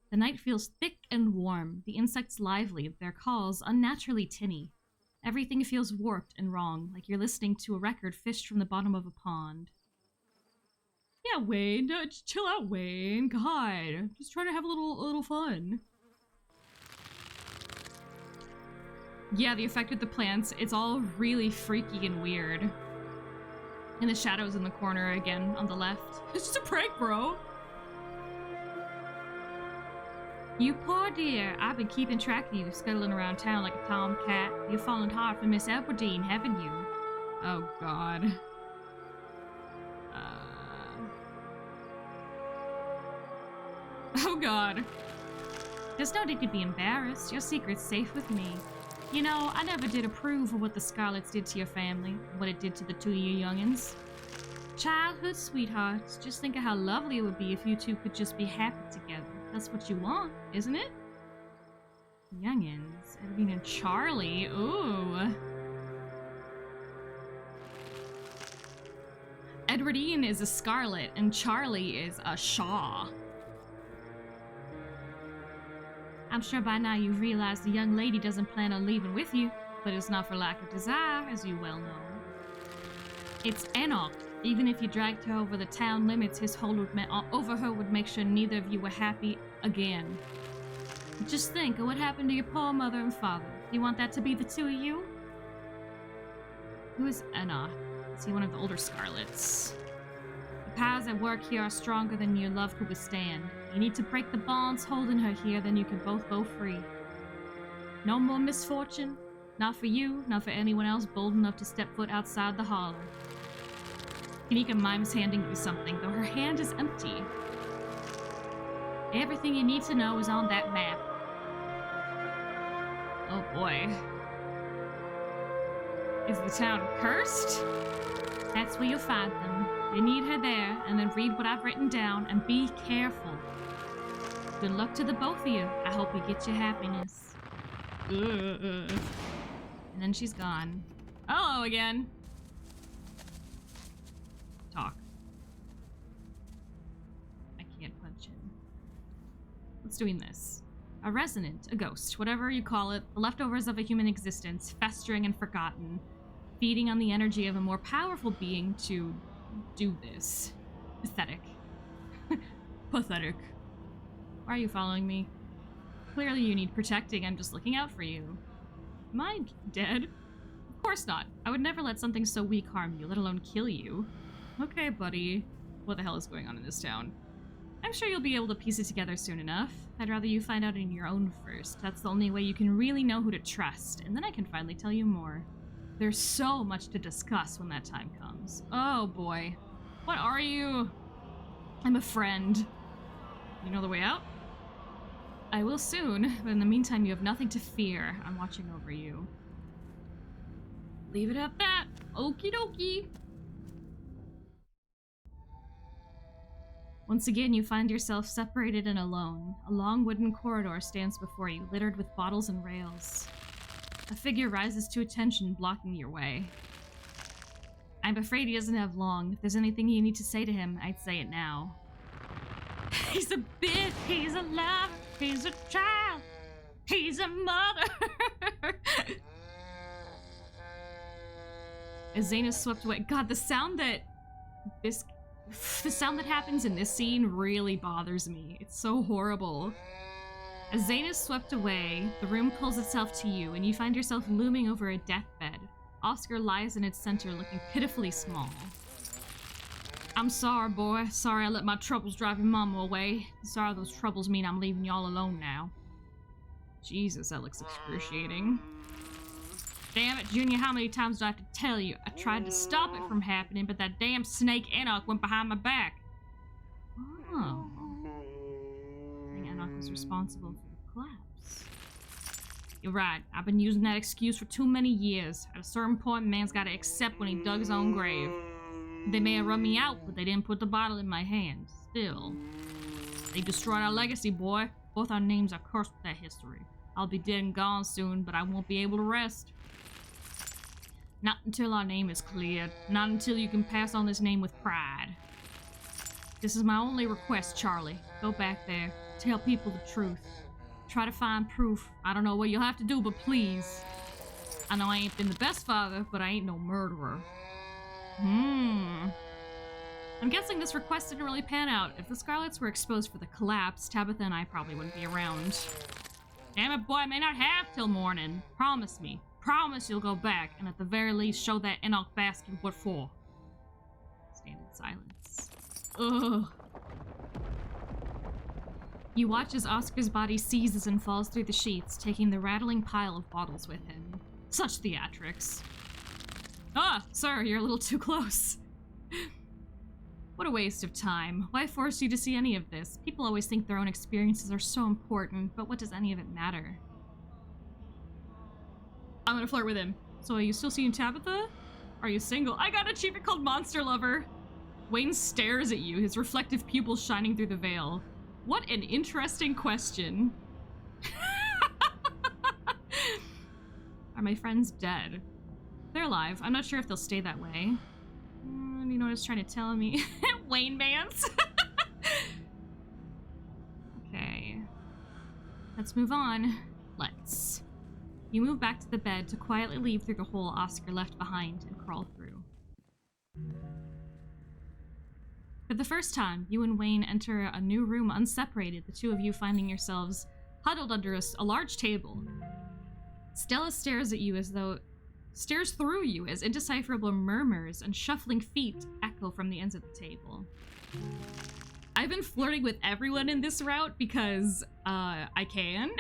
The night feels thick and warm, the insects lively, their calls unnaturally tinny. Everything feels warped and wrong, like you're listening to a record fished from the bottom of a pond. Yeah, Wayne, just chill out, Wayne. God, just trying to have a little fun. Yeah, the effect with the plants, it's all really freaky and weird. And the shadows in the corner again on the left. It's just a prank, bro. You poor dear, I've been keeping track of you, scuttling around town like a tomcat. You've fallen hard for Miss Elberdine, haven't you? Oh, God. Oh, God. There's no need to be embarrassed. Your secret's safe with me. You know, I never did approve of what the Scarlets did to your family, what it did to the two of you youngins. Childhood sweethearts, just think of how lovely it would be if you two could just be happy together. That's what you want, isn't it? Youngins. Edwin and Charlie. Ooh. Edwardine is a Scarlet, and Charlie is a Shaw. I'm sure by now you've realized the young lady doesn't plan on leaving with you, but it's not for lack of desire, as you well know. It's Enoch. Even if you dragged her over the town limits, his hold over her would make sure neither of you were happy again. Just think of what happened to your poor mother and father. You want that to be the two of you? Who is Enoch? Is he one of the older Scarlets? The powers at work here are stronger than your love could withstand. You need to break the bonds holding her here, then you can both go free. No more misfortune. Not for you, not for anyone else bold enough to step foot outside the holler. Kanika mimes handing you something, though her hand is empty. Everything you need to know is on that map. Oh boy. Is the town cursed? That's where you'll find them. You need her there, and then read what I've written down, and be careful. Good luck to the both of you. I hope you get your happiness. And then she's gone. Hello again. Talk. I can't punch him. What's doing this? A resonant, a ghost, whatever you call it, the leftovers of a human existence, festering and forgotten, feeding on the energy of a more powerful being to do this. Pathetic. Pathetic. Why are you following me? Clearly you need protecting. I'm just looking out for you. Am I dead? Of course not. I would never let something so weak harm you, let alone kill you. Okay, buddy. What the hell is going on in this town? I'm sure you'll be able to piece it together soon enough. I'd rather you find out on your own first. That's the only way you can really know who to trust, and then I can finally tell you more. There's so much to discuss when that time comes. Oh boy. What are you? I'm a friend. You know the way out? I will soon, but in the meantime you have nothing to fear. I'm watching over you. Leave it at that. Okie dokie. Once again, you find yourself separated and alone. A long wooden corridor stands before you, littered with bottles and rails. A figure rises to attention, blocking your way. I'm afraid he doesn't have long. If there's anything you need to say to him, I'd say it now. He's a bitch, he's a lover, he's a child, he's a mother. As Zane is swept away, God, the sound that happens in this scene really bothers me. It's so horrible. As Zane is swept away, the room pulls itself to you, and you find yourself looming over a deathbed. Oscar lies in its center, looking pitifully small. I'm sorry, boy. Sorry I let my troubles drive your mama away. Sorry those troubles mean I'm leaving y'all alone now. Jesus, that looks excruciating. Damn it, Junior, how many times do I have to tell you? I tried to stop it from happening, but that damn snake Enoch went behind my back. Oh. I think Enoch was responsible for the collapse. You're right. I've been using that excuse for too many years. At a certain point, man's got to accept when he dug his own grave. They may have run me out, but they didn't put the bottle in my hand. Still. They destroyed our legacy, boy. Both our names are cursed with that history. I'll be dead and gone soon, but I won't be able to rest. Not until our name is cleared. Not until you can pass on this name with pride. This is my only request, Charlie. Go back there. Tell people the truth. Try to find proof. I don't know what you'll have to do, but please. I know I ain't been the best father, but I ain't no murderer. I'm guessing this request didn't really pan out. If the Scarlets were exposed for the collapse, Tabitha and I probably wouldn't be around. Damn it, boy, I may not have till morning. Promise me. Promise you'll go back, and at the very least show that Enoch bastard what for. Stand in silence. Ugh. You watch as Oscar's body seizes and falls through the sheets, taking the rattling pile of bottles with him. Such theatrics. Ah, sir, you're a little too close. What a waste of time. Why force you to see any of this? People always think their own experiences are so important, but what does any of it matter? I'm gonna flirt with him. So are you still seeing Tabitha? Are you single? I got an achievement called Monster Lover. Wayne stares at you, his reflective pupils shining through the veil. What an interesting question. Are my friends dead? They're alive. I'm not sure if they'll stay that way. You know what it's trying to tell me? Wayne Mans. Okay. Let's move on. Let's. You move back to the bed to quietly leave through the hole Oscar left behind and crawl through. For the first time, you and Wayne enter a new room unseparated, the two of you finding yourselves huddled under a large table. Stella stares through you as indecipherable murmurs and shuffling feet echo from the ends of the table. I've been flirting with everyone in this route because, I can.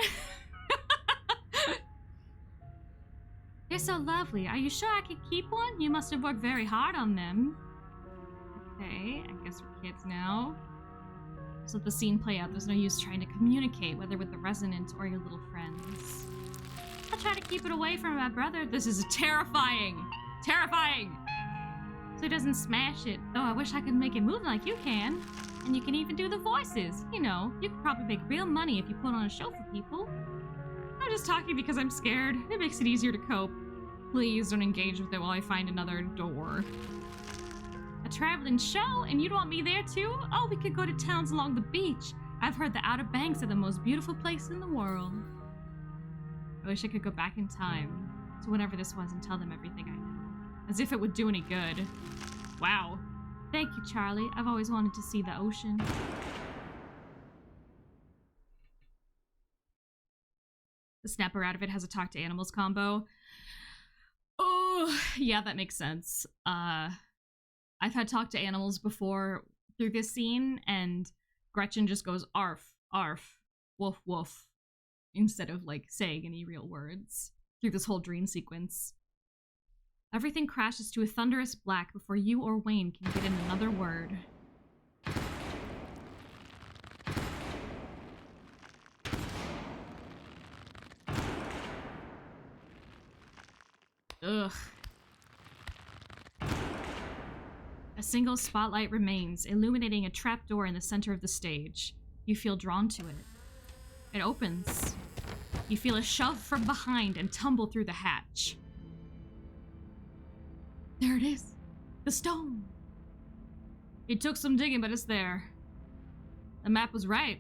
They're so lovely. Are you sure I could keep one? You must have worked very hard on them. Okay, I guess we're kids now. Just let the scene play out. There's no use trying to communicate, whether with the resonant or your little friends. I'll try to keep it away from my brother. This is terrifying! Terrifying! So he doesn't smash it. Though I wish I could make it move like you can. And you can even do the voices. You know, you could probably make real money if you put on a show for people. I'm just talking because I'm scared. It makes it easier to cope. Please don't engage with it while I find another door. A traveling show? And you'd want me there too? Oh, we could go to towns along the beach. I've heard the Outer Banks are the most beautiful place in the world. I wish I could go back in time to whenever this was and tell them everything I know. As if it would do any good. Wow. Thank you, Charlie. I've always wanted to see the ocean. The snapper out of it has a talk to animals combo. Oh, yeah, that makes sense. I've had talk to animals before through this scene, and Gretchen just goes arf, arf, woof, woof, instead of, like, saying any real words through this whole dream sequence. Everything crashes to a thunderous black before you or Wayne can get in another word. Ugh. A single spotlight remains, illuminating a trapdoor in the center of the stage. You feel drawn to it. It opens. You feel a shove from behind and tumble through the hatch. There it is. The stone. It took some digging, but it's there. The map was right.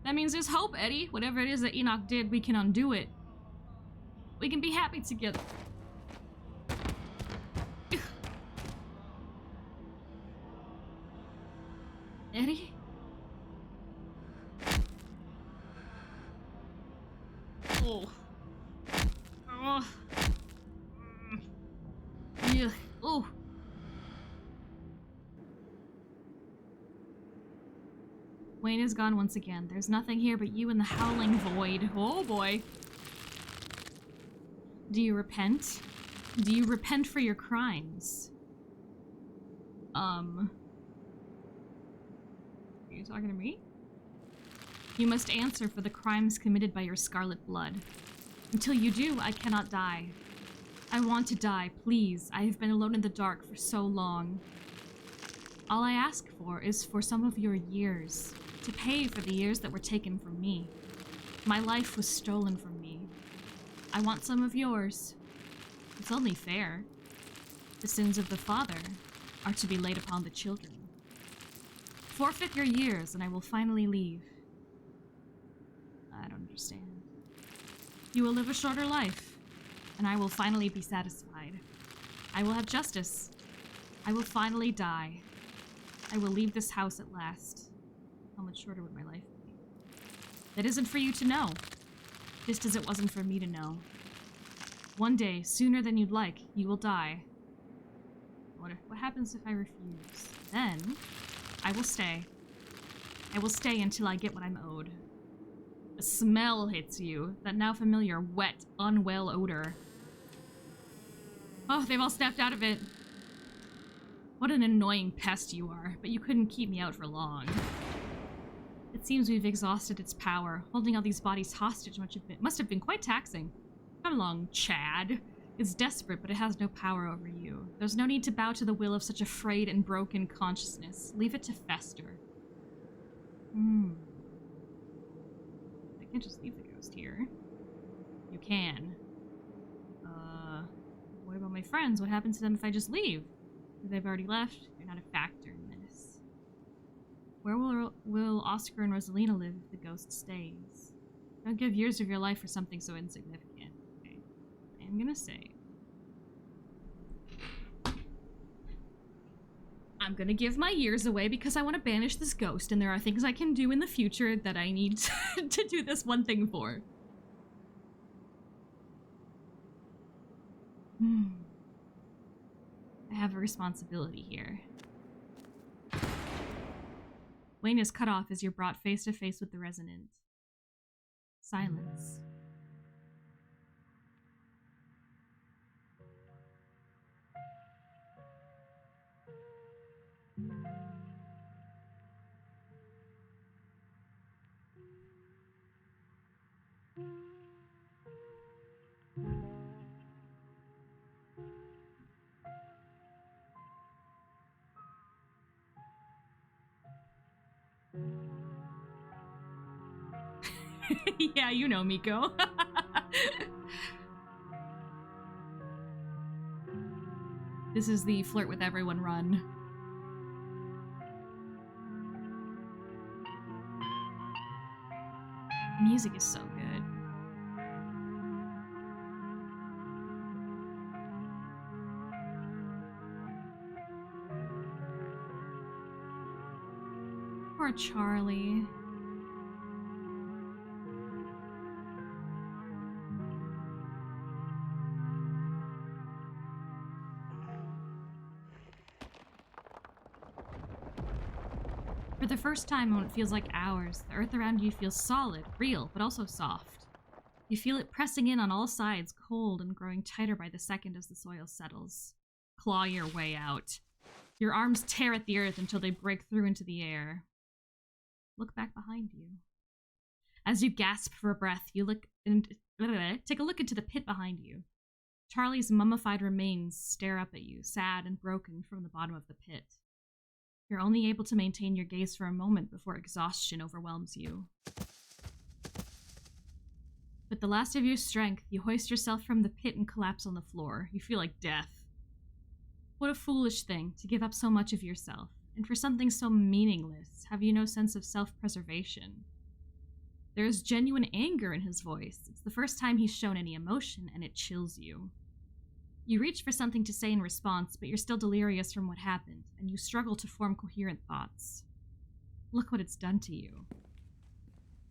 That means there's hope, Eddie. Whatever it is that Enoch did, we can undo it. We can be happy together. Eddie? Oh. Oh. Yeah. Oh. Wayne is gone once again. There's nothing here but you and the howling void. Oh boy. Do you repent? Do you repent for your crimes? Are you talking to me? You must answer for the crimes committed by your scarlet blood. Until you do, I cannot die. I want to die, please. I have been alone in the dark for so long. All I ask for is for some of your years, to pay for the years that were taken from me. My life was stolen from me. I want some of yours. It's only fair. The sins of the father are to be laid upon the children. Forfeit your years and I will finally leave. I don't understand. You will live a shorter life, and I will finally be satisfied. I will have justice. I will finally die. I will leave this house at last. How much shorter would my life be? That isn't for you to know, just as it wasn't for me to know. One day, sooner than you'd like, you will die. What happens if I refuse? Then, I will stay. I will stay until I get what I'm owed. A smell hits you, that now familiar, wet, unwell odor. Oh, they've all snapped out of it. What an annoying pest you are, but you couldn't keep me out for long. It seems we've exhausted its power. Holding all these bodies hostage must have been quite taxing. Come along, Chad. It's desperate, but it has no power over you. There's no need to bow to the will of such a frayed and broken consciousness. Leave it to fester. I can't just leave the ghost here. You can. What about my friends? What happens to them if I just leave? If they've already left, they're not a factor in this. Where will Oscar and Rosalina live if the ghost stays? Don't give years of your life for something so insignificant. Okay. I'm gonna say. I'm gonna give my years away because I want to banish this ghost, and there are things I can do in the future that I need to do this one thing for. I have a responsibility here. Wayne is cut off as you're brought face to face with the resonant. Silence. Yeah, you know, Miko. This is the flirt with everyone run. Music is so good. Poor Charlie. For the first time when it feels like hours, the earth around you feels solid, real, but also soft. You feel it pressing in on all sides, cold and growing tighter by the second as the soil settles. Claw your way out. Your arms tear at the earth until they break through into the air. Look back behind you. As you gasp for breath, you take a look into the pit behind you. Charlie's mummified remains stare up at you, sad and broken from the bottom of the pit. You're only able to maintain your gaze for a moment before exhaustion overwhelms you. With the last of your strength, you hoist yourself from the pit and collapse on the floor. You feel like death. What a foolish thing, to give up so much of yourself. And for something so meaningless, have you no sense of self-preservation? There is genuine anger in his voice. It's the first time he's shown any emotion, and it chills you. You reach for something to say in response, but you're still delirious from what happened, and you struggle to form coherent thoughts. Look what it's done to you.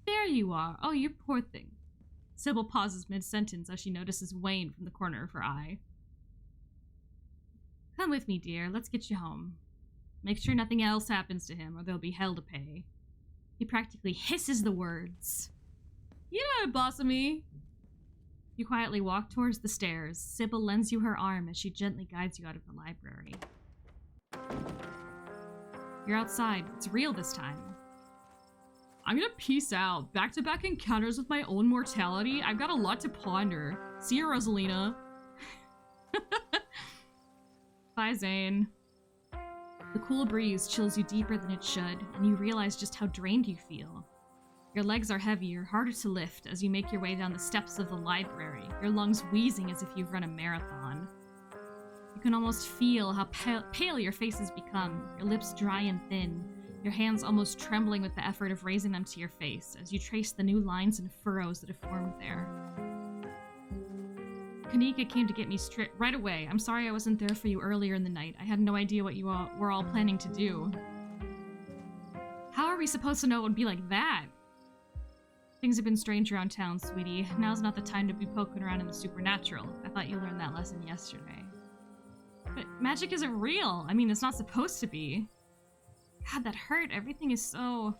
There you are. Oh, you poor thing. Sybil pauses mid-sentence as she notices Wayne from the corner of her eye. Come with me, dear. Let's get you home. Make sure nothing else happens to him, or there'll be hell to pay. He practically hisses the words. You know, boss of me. You quietly walk towards the stairs. Sybil lends you her arm as she gently guides you out of the library. You're outside. It's real this time. I'm gonna peace out. Back-to-back encounters with my own mortality. I've got a lot to ponder. See you, Rosalina. Bye, Zane. The cool breeze chills you deeper than it should, and you realize just how drained you feel. Your legs are heavier, harder to lift as you make your way down the steps of the library, your lungs wheezing as if you've run a marathon. You can almost feel how pale your face has become, your lips dry and thin, your hands almost trembling with the effort of raising them to your face as you trace the new lines and furrows that have formed there. Kanika came to get me right away. I'm sorry I wasn't there for you earlier in the night. I had no idea what you all were all planning to do. How are we supposed to know it would be like that? Things have been strange around town, sweetie. Now's not the time to be poking around in the supernatural. I thought you learned that lesson yesterday. But magic isn't real. I mean, it's not supposed to be. God, that hurt. Everything is so...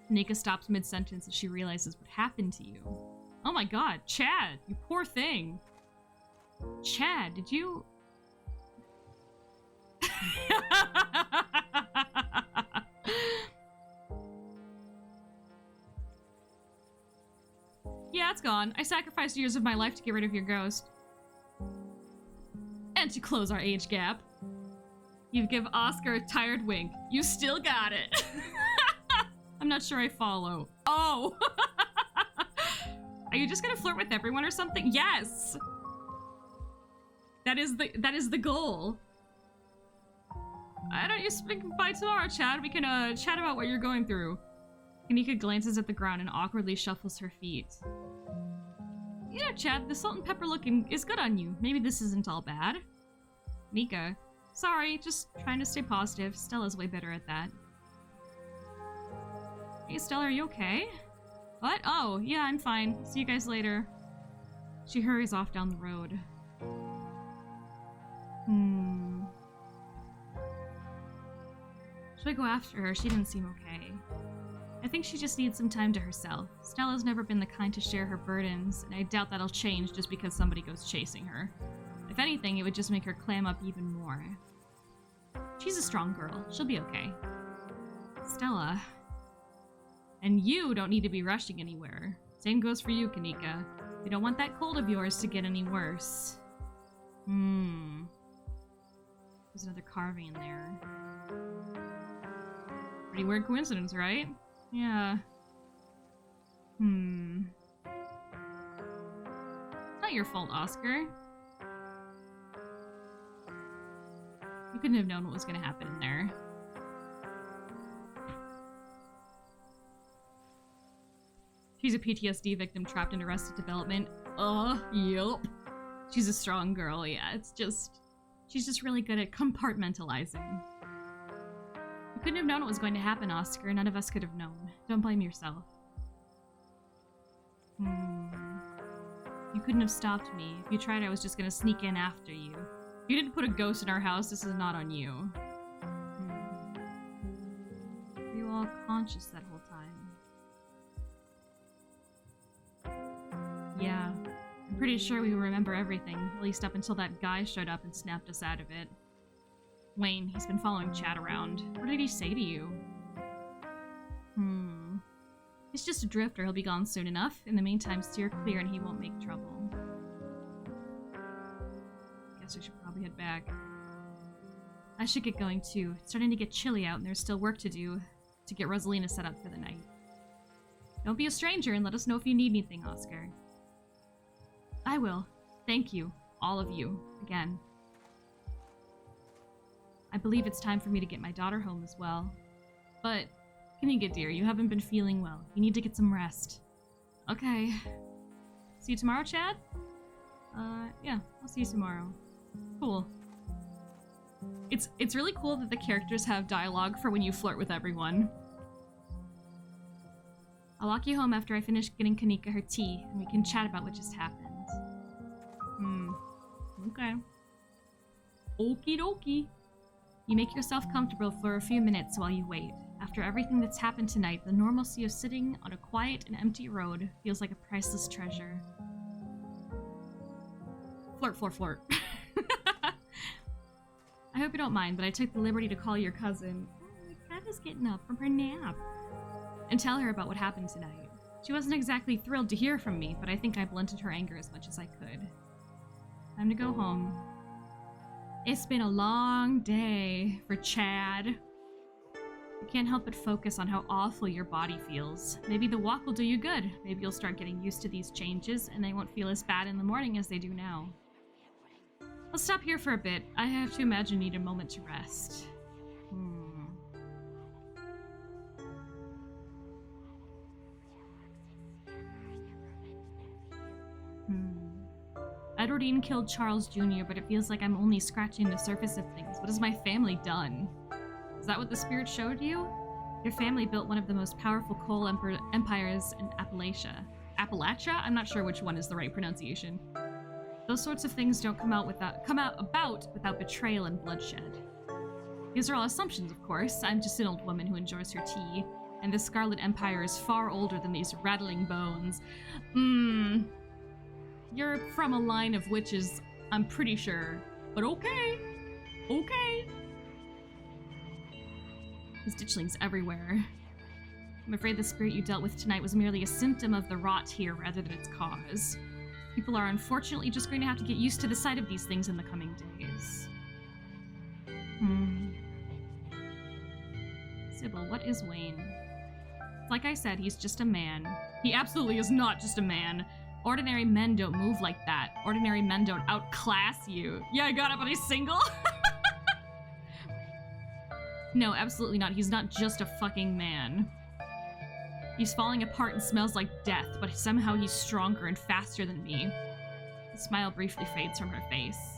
Nika stops mid-sentence as she realizes what happened to you. Oh my god, Chad, you poor thing. Chad, did you... Yeah, it's gone. I sacrificed years of my life to get rid of your ghost. And to close our age gap. You give Oscar a tired wink. You still got it. I'm not sure I follow. Oh! Are you just gonna flirt with everyone or something? Yes! That is the goal. Why don't you speak by tomorrow, Chad? We can chat about what you're going through. Kanika glances at the ground and awkwardly shuffles her feet. Yeah, Chad, the salt and pepper looking is good on you. Maybe this isn't all bad. Nika, sorry, just trying to stay positive. Stella's way better at that. Hey, Stella, are you okay? What? Oh, yeah, I'm fine. See you guys later. She hurries off down the road. Should I go after her? She didn't seem okay. I think she just needs some time to herself. Stella's never been the kind to share her burdens, and I doubt that'll change just because somebody goes chasing her. If anything, it would just make her clam up even more. She's a strong girl. She'll be okay. Stella. And you don't need to be rushing anywhere. Same goes for you, Kanika. You don't want that cold of yours to get any worse. There's another carving in there. Pretty weird coincidence, right? Yeah. It's not your fault, Oscar. You couldn't have known what was going to happen in there. She's a PTSD victim trapped in Arrested Development. Yup. She's a strong girl, yeah. She's just really good at compartmentalizing. You couldn't have known what was going to happen, Oscar. None of us could have known. Don't blame yourself. You couldn't have stopped me. If you tried, I was just gonna sneak in after you. If you didn't put a ghost in our house, this is not on you. Were you all conscious that whole time? Yeah. I'm pretty sure we remember everything, at least up until that guy showed up and snapped us out of it. Wayne, he's been following Chad around. What did he say to you? He's just a drifter. He'll be gone soon enough. In the meantime, steer clear and he won't make trouble. Guess we should probably head back. I should get going too. It's starting to get chilly out and there's still work to do to get Rosalina set up for the night. Don't be a stranger and let us know if you need anything, Oscar. I will. Thank you. All of you. Again. I believe it's time for me to get my daughter home as well. But, Kanika dear, you haven't been feeling well. You need to get some rest. Okay. See you tomorrow, Chad? Yeah, I'll see you tomorrow. Cool. It's really cool that the characters have dialogue for when you flirt with everyone. I'll walk you home after I finish getting Kanika her tea, and we can chat about what just happened. Okay. Okie dokie. You make yourself comfortable for a few minutes while you wait. After everything that's happened tonight, the normalcy of sitting on a quiet and empty road feels like a priceless treasure. Flirt, flirt, flirt. I hope you don't mind, but I took the liberty to call your cousin. The cat is getting up from her nap. And tell her about what happened tonight. She wasn't exactly thrilled to hear from me, but I think I blunted her anger as much as I could. Time to go home. It's been a long day for Chad. You can't help but focus on how awful your body feels. Maybe the walk will do you good. Maybe you'll start getting used to these changes and they won't feel as bad in the morning as they do now. Let's stop here for a bit. I have to imagine you need a moment to rest. Edwardine killed Charles Jr., but it feels like I'm only scratching the surface of things. What has my family done? Is that what the spirit showed you? Your family built one of the most powerful coal empires in Appalachia. Appalachia? I'm not sure which one is the right pronunciation. Those sorts of things don't come about without betrayal and bloodshed. These are all assumptions, of course. I'm just an old woman who enjoys her tea, and the Scarlet Empire is far older than these rattling bones. You're from a line of witches, I'm pretty sure. But okay. Okay. There's ditchlings everywhere. I'm afraid the spirit you dealt with tonight was merely a symptom of the rot here rather than its cause. People are unfortunately just going to have to get used to the sight of these things in the coming days. Sybil, what is Wayne? Like I said, he's just a man. He absolutely is not just a man. Ordinary men don't move like that. Ordinary men don't outclass you. Yeah, I got it, but he's single? No, absolutely not. He's not just a fucking man. He's falling apart and smells like death, but somehow he's stronger and faster than me. The smile briefly fades from her face.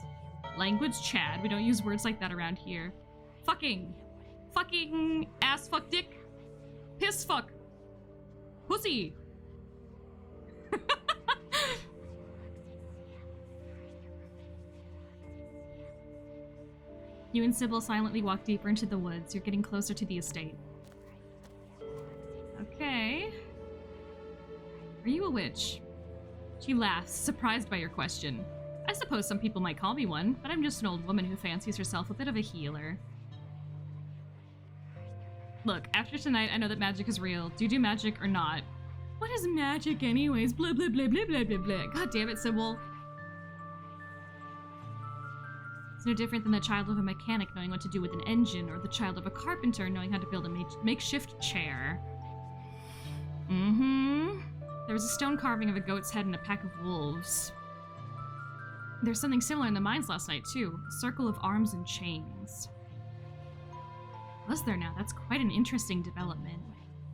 Language, Chad. We don't use words like that around here. Fucking. Fucking ass fuck dick. Piss fuck. Pussy. You and Sybil silently walk deeper into the woods. You're getting closer to the estate. Okay. Are you a witch? She laughs, surprised by your question. I suppose some people might call me one, but I'm just an old woman who fancies herself a bit of a healer. Look, after tonight, I know that magic is real. Do you do magic or not? What is magic anyways? Blah, blah, blah, blah, blah, blah, blah. God damn it, Sybil. It's no different than the child of a mechanic knowing what to do with an engine, or the child of a carpenter knowing how to build a makeshift chair. There was a stone carving of a goat's head and a pack of wolves. There's something similar in the mines last night, too. A circle of arms and chains. Was there now? That's quite an interesting development.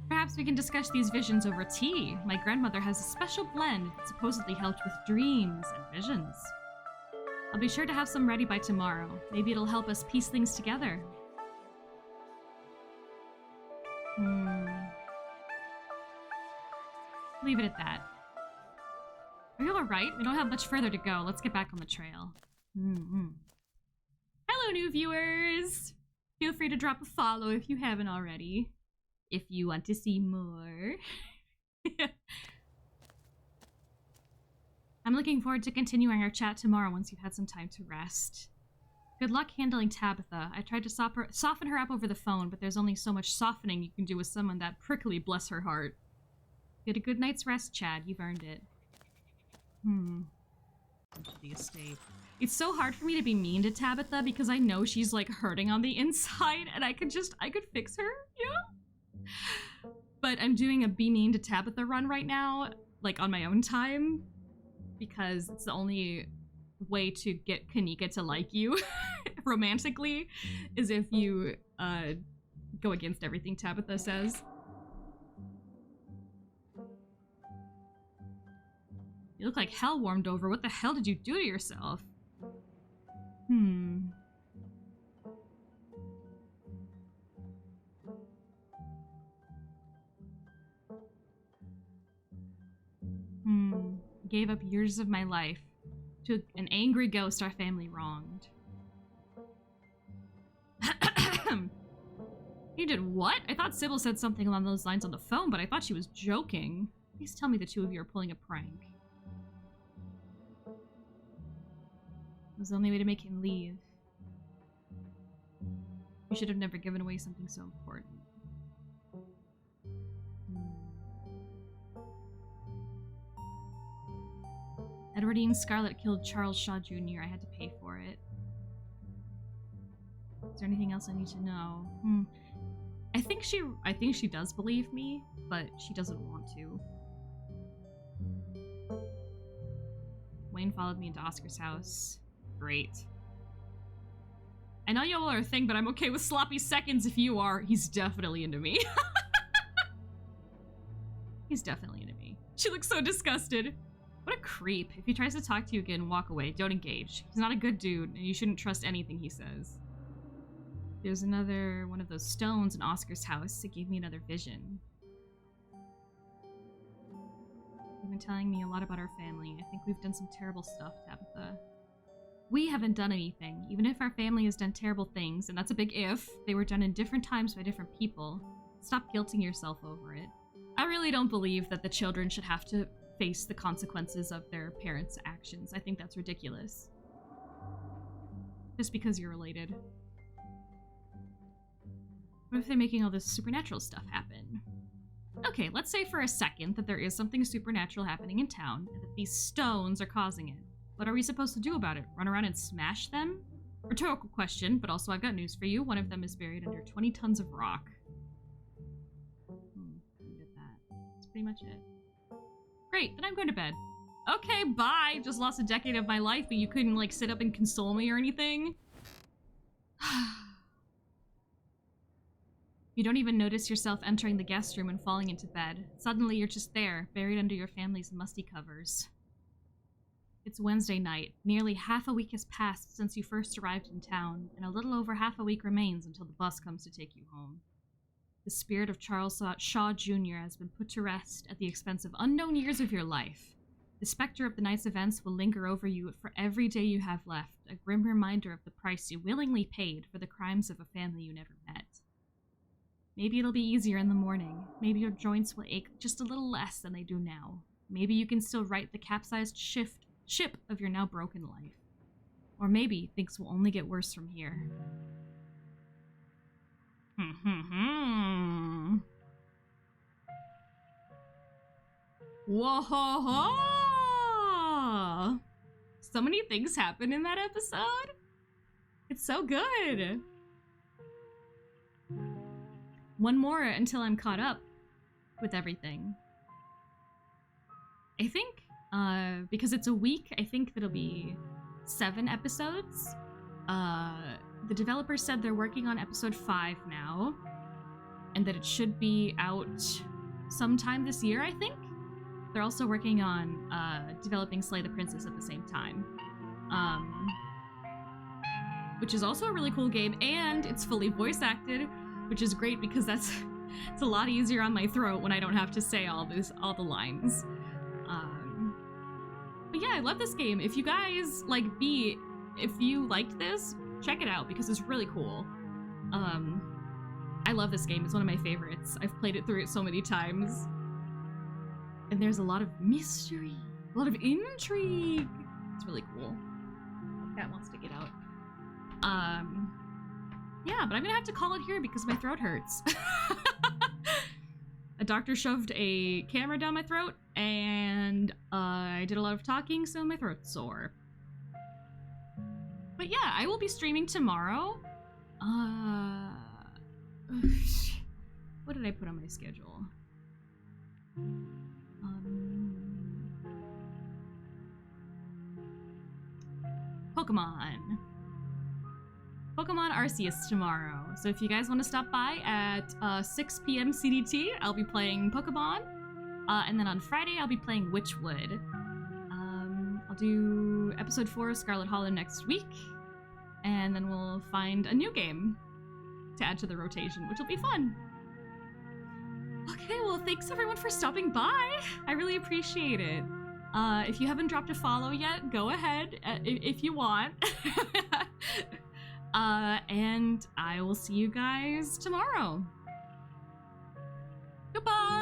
Perhaps we can discuss these visions over tea. My grandmother has a special blend that supposedly helped with dreams and visions. I'll be sure to have some ready by tomorrow. Maybe it'll help us piece things together. Leave it at that. Are you alright? We don't have much further to go. Let's get back on the trail. Hello, new viewers! Feel free to drop a follow if you haven't already. If you want to see more. I'm looking forward to continuing our chat tomorrow once you've had some time to rest. Good luck handling Tabitha. I tried to soften her up over the phone, but there's only so much softening you can do with someone that prickly, bless her heart. Get a good night's rest, Chad. You've earned it. The estate. It's so hard for me to be mean to Tabitha because I know she's like hurting on the inside and I could fix her, yeah? But I'm doing a be mean to Tabitha run right now, like on my own time, because it's the only way to get Kanika to like you romantically is if you go against everything Tabitha says. You look like hell warmed over. What the hell did you do to yourself? Gave up years of my life to an angry ghost our family wronged. You did what? I thought Sybil said something along those lines on the phone, but I thought she was joking. Please tell me the two of you are pulling a prank. It was the only way to make him leave. You should have never given away something so important. Edwardine Scarlet killed Charles Shaw Jr. I had to pay for it. Is there anything else I need to know? I think she does believe me, but she doesn't want to. Wayne followed me into Oscar's house. Great. I know y'all are a thing, but I'm okay with sloppy seconds if you are. He's definitely into me. He's definitely into me. She looks so disgusted. What a creep. If he tries to talk to you again, walk away. Don't engage. He's not a good dude, and you shouldn't trust anything he says. There's another one of those stones in Oscar's house. It gave me another vision. You've been telling me a lot about our family. I think we've done some terrible stuff, Tabitha. We haven't done anything. Even if our family has done terrible things, and that's a big if, they were done in different times by different people. Stop guilting yourself over it. I really don't believe that the children should have to face the consequences of their parents' actions. I think that's ridiculous. Just because you're related. What if they're making all this supernatural stuff happen? Okay, let's say for a second that there is something supernatural happening in town, and that these stones are causing it. What are we supposed to do about it? Run around and smash them? Rhetorical question, but also I've got news for you. One of them is buried under 20 tons of rock. I did that. That's pretty much it. Great, then I'm going to bed. Okay, bye! Just lost a decade of my life, but you couldn't, like, sit up and console me or anything? You don't even notice yourself entering the guest room and falling into bed. Suddenly you're just there, buried under your family's musty covers. It's Wednesday night. Nearly half a week has passed since you first arrived in town, and a little over half a week remains until the bus comes to take you home. The spirit of Charles Shaw Jr. has been put to rest at the expense of unknown years of your life. The specter of the night's events will linger over you for every day you have left, a grim reminder of the price you willingly paid for the crimes of a family you never met. Maybe it'll be easier in the morning. Maybe your joints will ache just a little less than they do now. Maybe you can still right the capsized ship of your now broken life. Or maybe things will only get worse from here. Whoa! So many things happen in that episode. It's so good. One more until I'm caught up with everything. I think, because it's a week, I think that'll be 7 episodes. The developers said they're working on episode 5 now, and that it should be out sometime this year, I think. They're also working on developing Slay the Princess at the same time. Which is also a really cool game, and it's fully voice acted, which is great because it's a lot easier on my throat when I don't have to say all the lines. But yeah, I love this game. If you guys if you liked this, check it out because it's really cool. I love this game. It's one of my favorites. I've played it through so many times. And there's a lot of mystery, a lot of intrigue. It's really cool. Cat wants to get out. Yeah, but I'm gonna have to call it here because my throat hurts. A doctor shoved a camera down my throat, and I did a lot of talking, so my throat's sore. But yeah, I will be streaming tomorrow. What did I put on my schedule? Pokemon Arceus tomorrow. So if you guys want to stop by at 6 p.m. CDT, I'll be playing Pokemon. And then on Friday, I'll be playing Witchwood. I'll do episode 4 of Scarlet Hollow next week. And then we'll find a new game to add to the rotation, which will be fun. Okay, well, thanks everyone for stopping by. I really appreciate it. If you haven't dropped a follow yet, go ahead if you want. And I will see you guys tomorrow. Goodbye!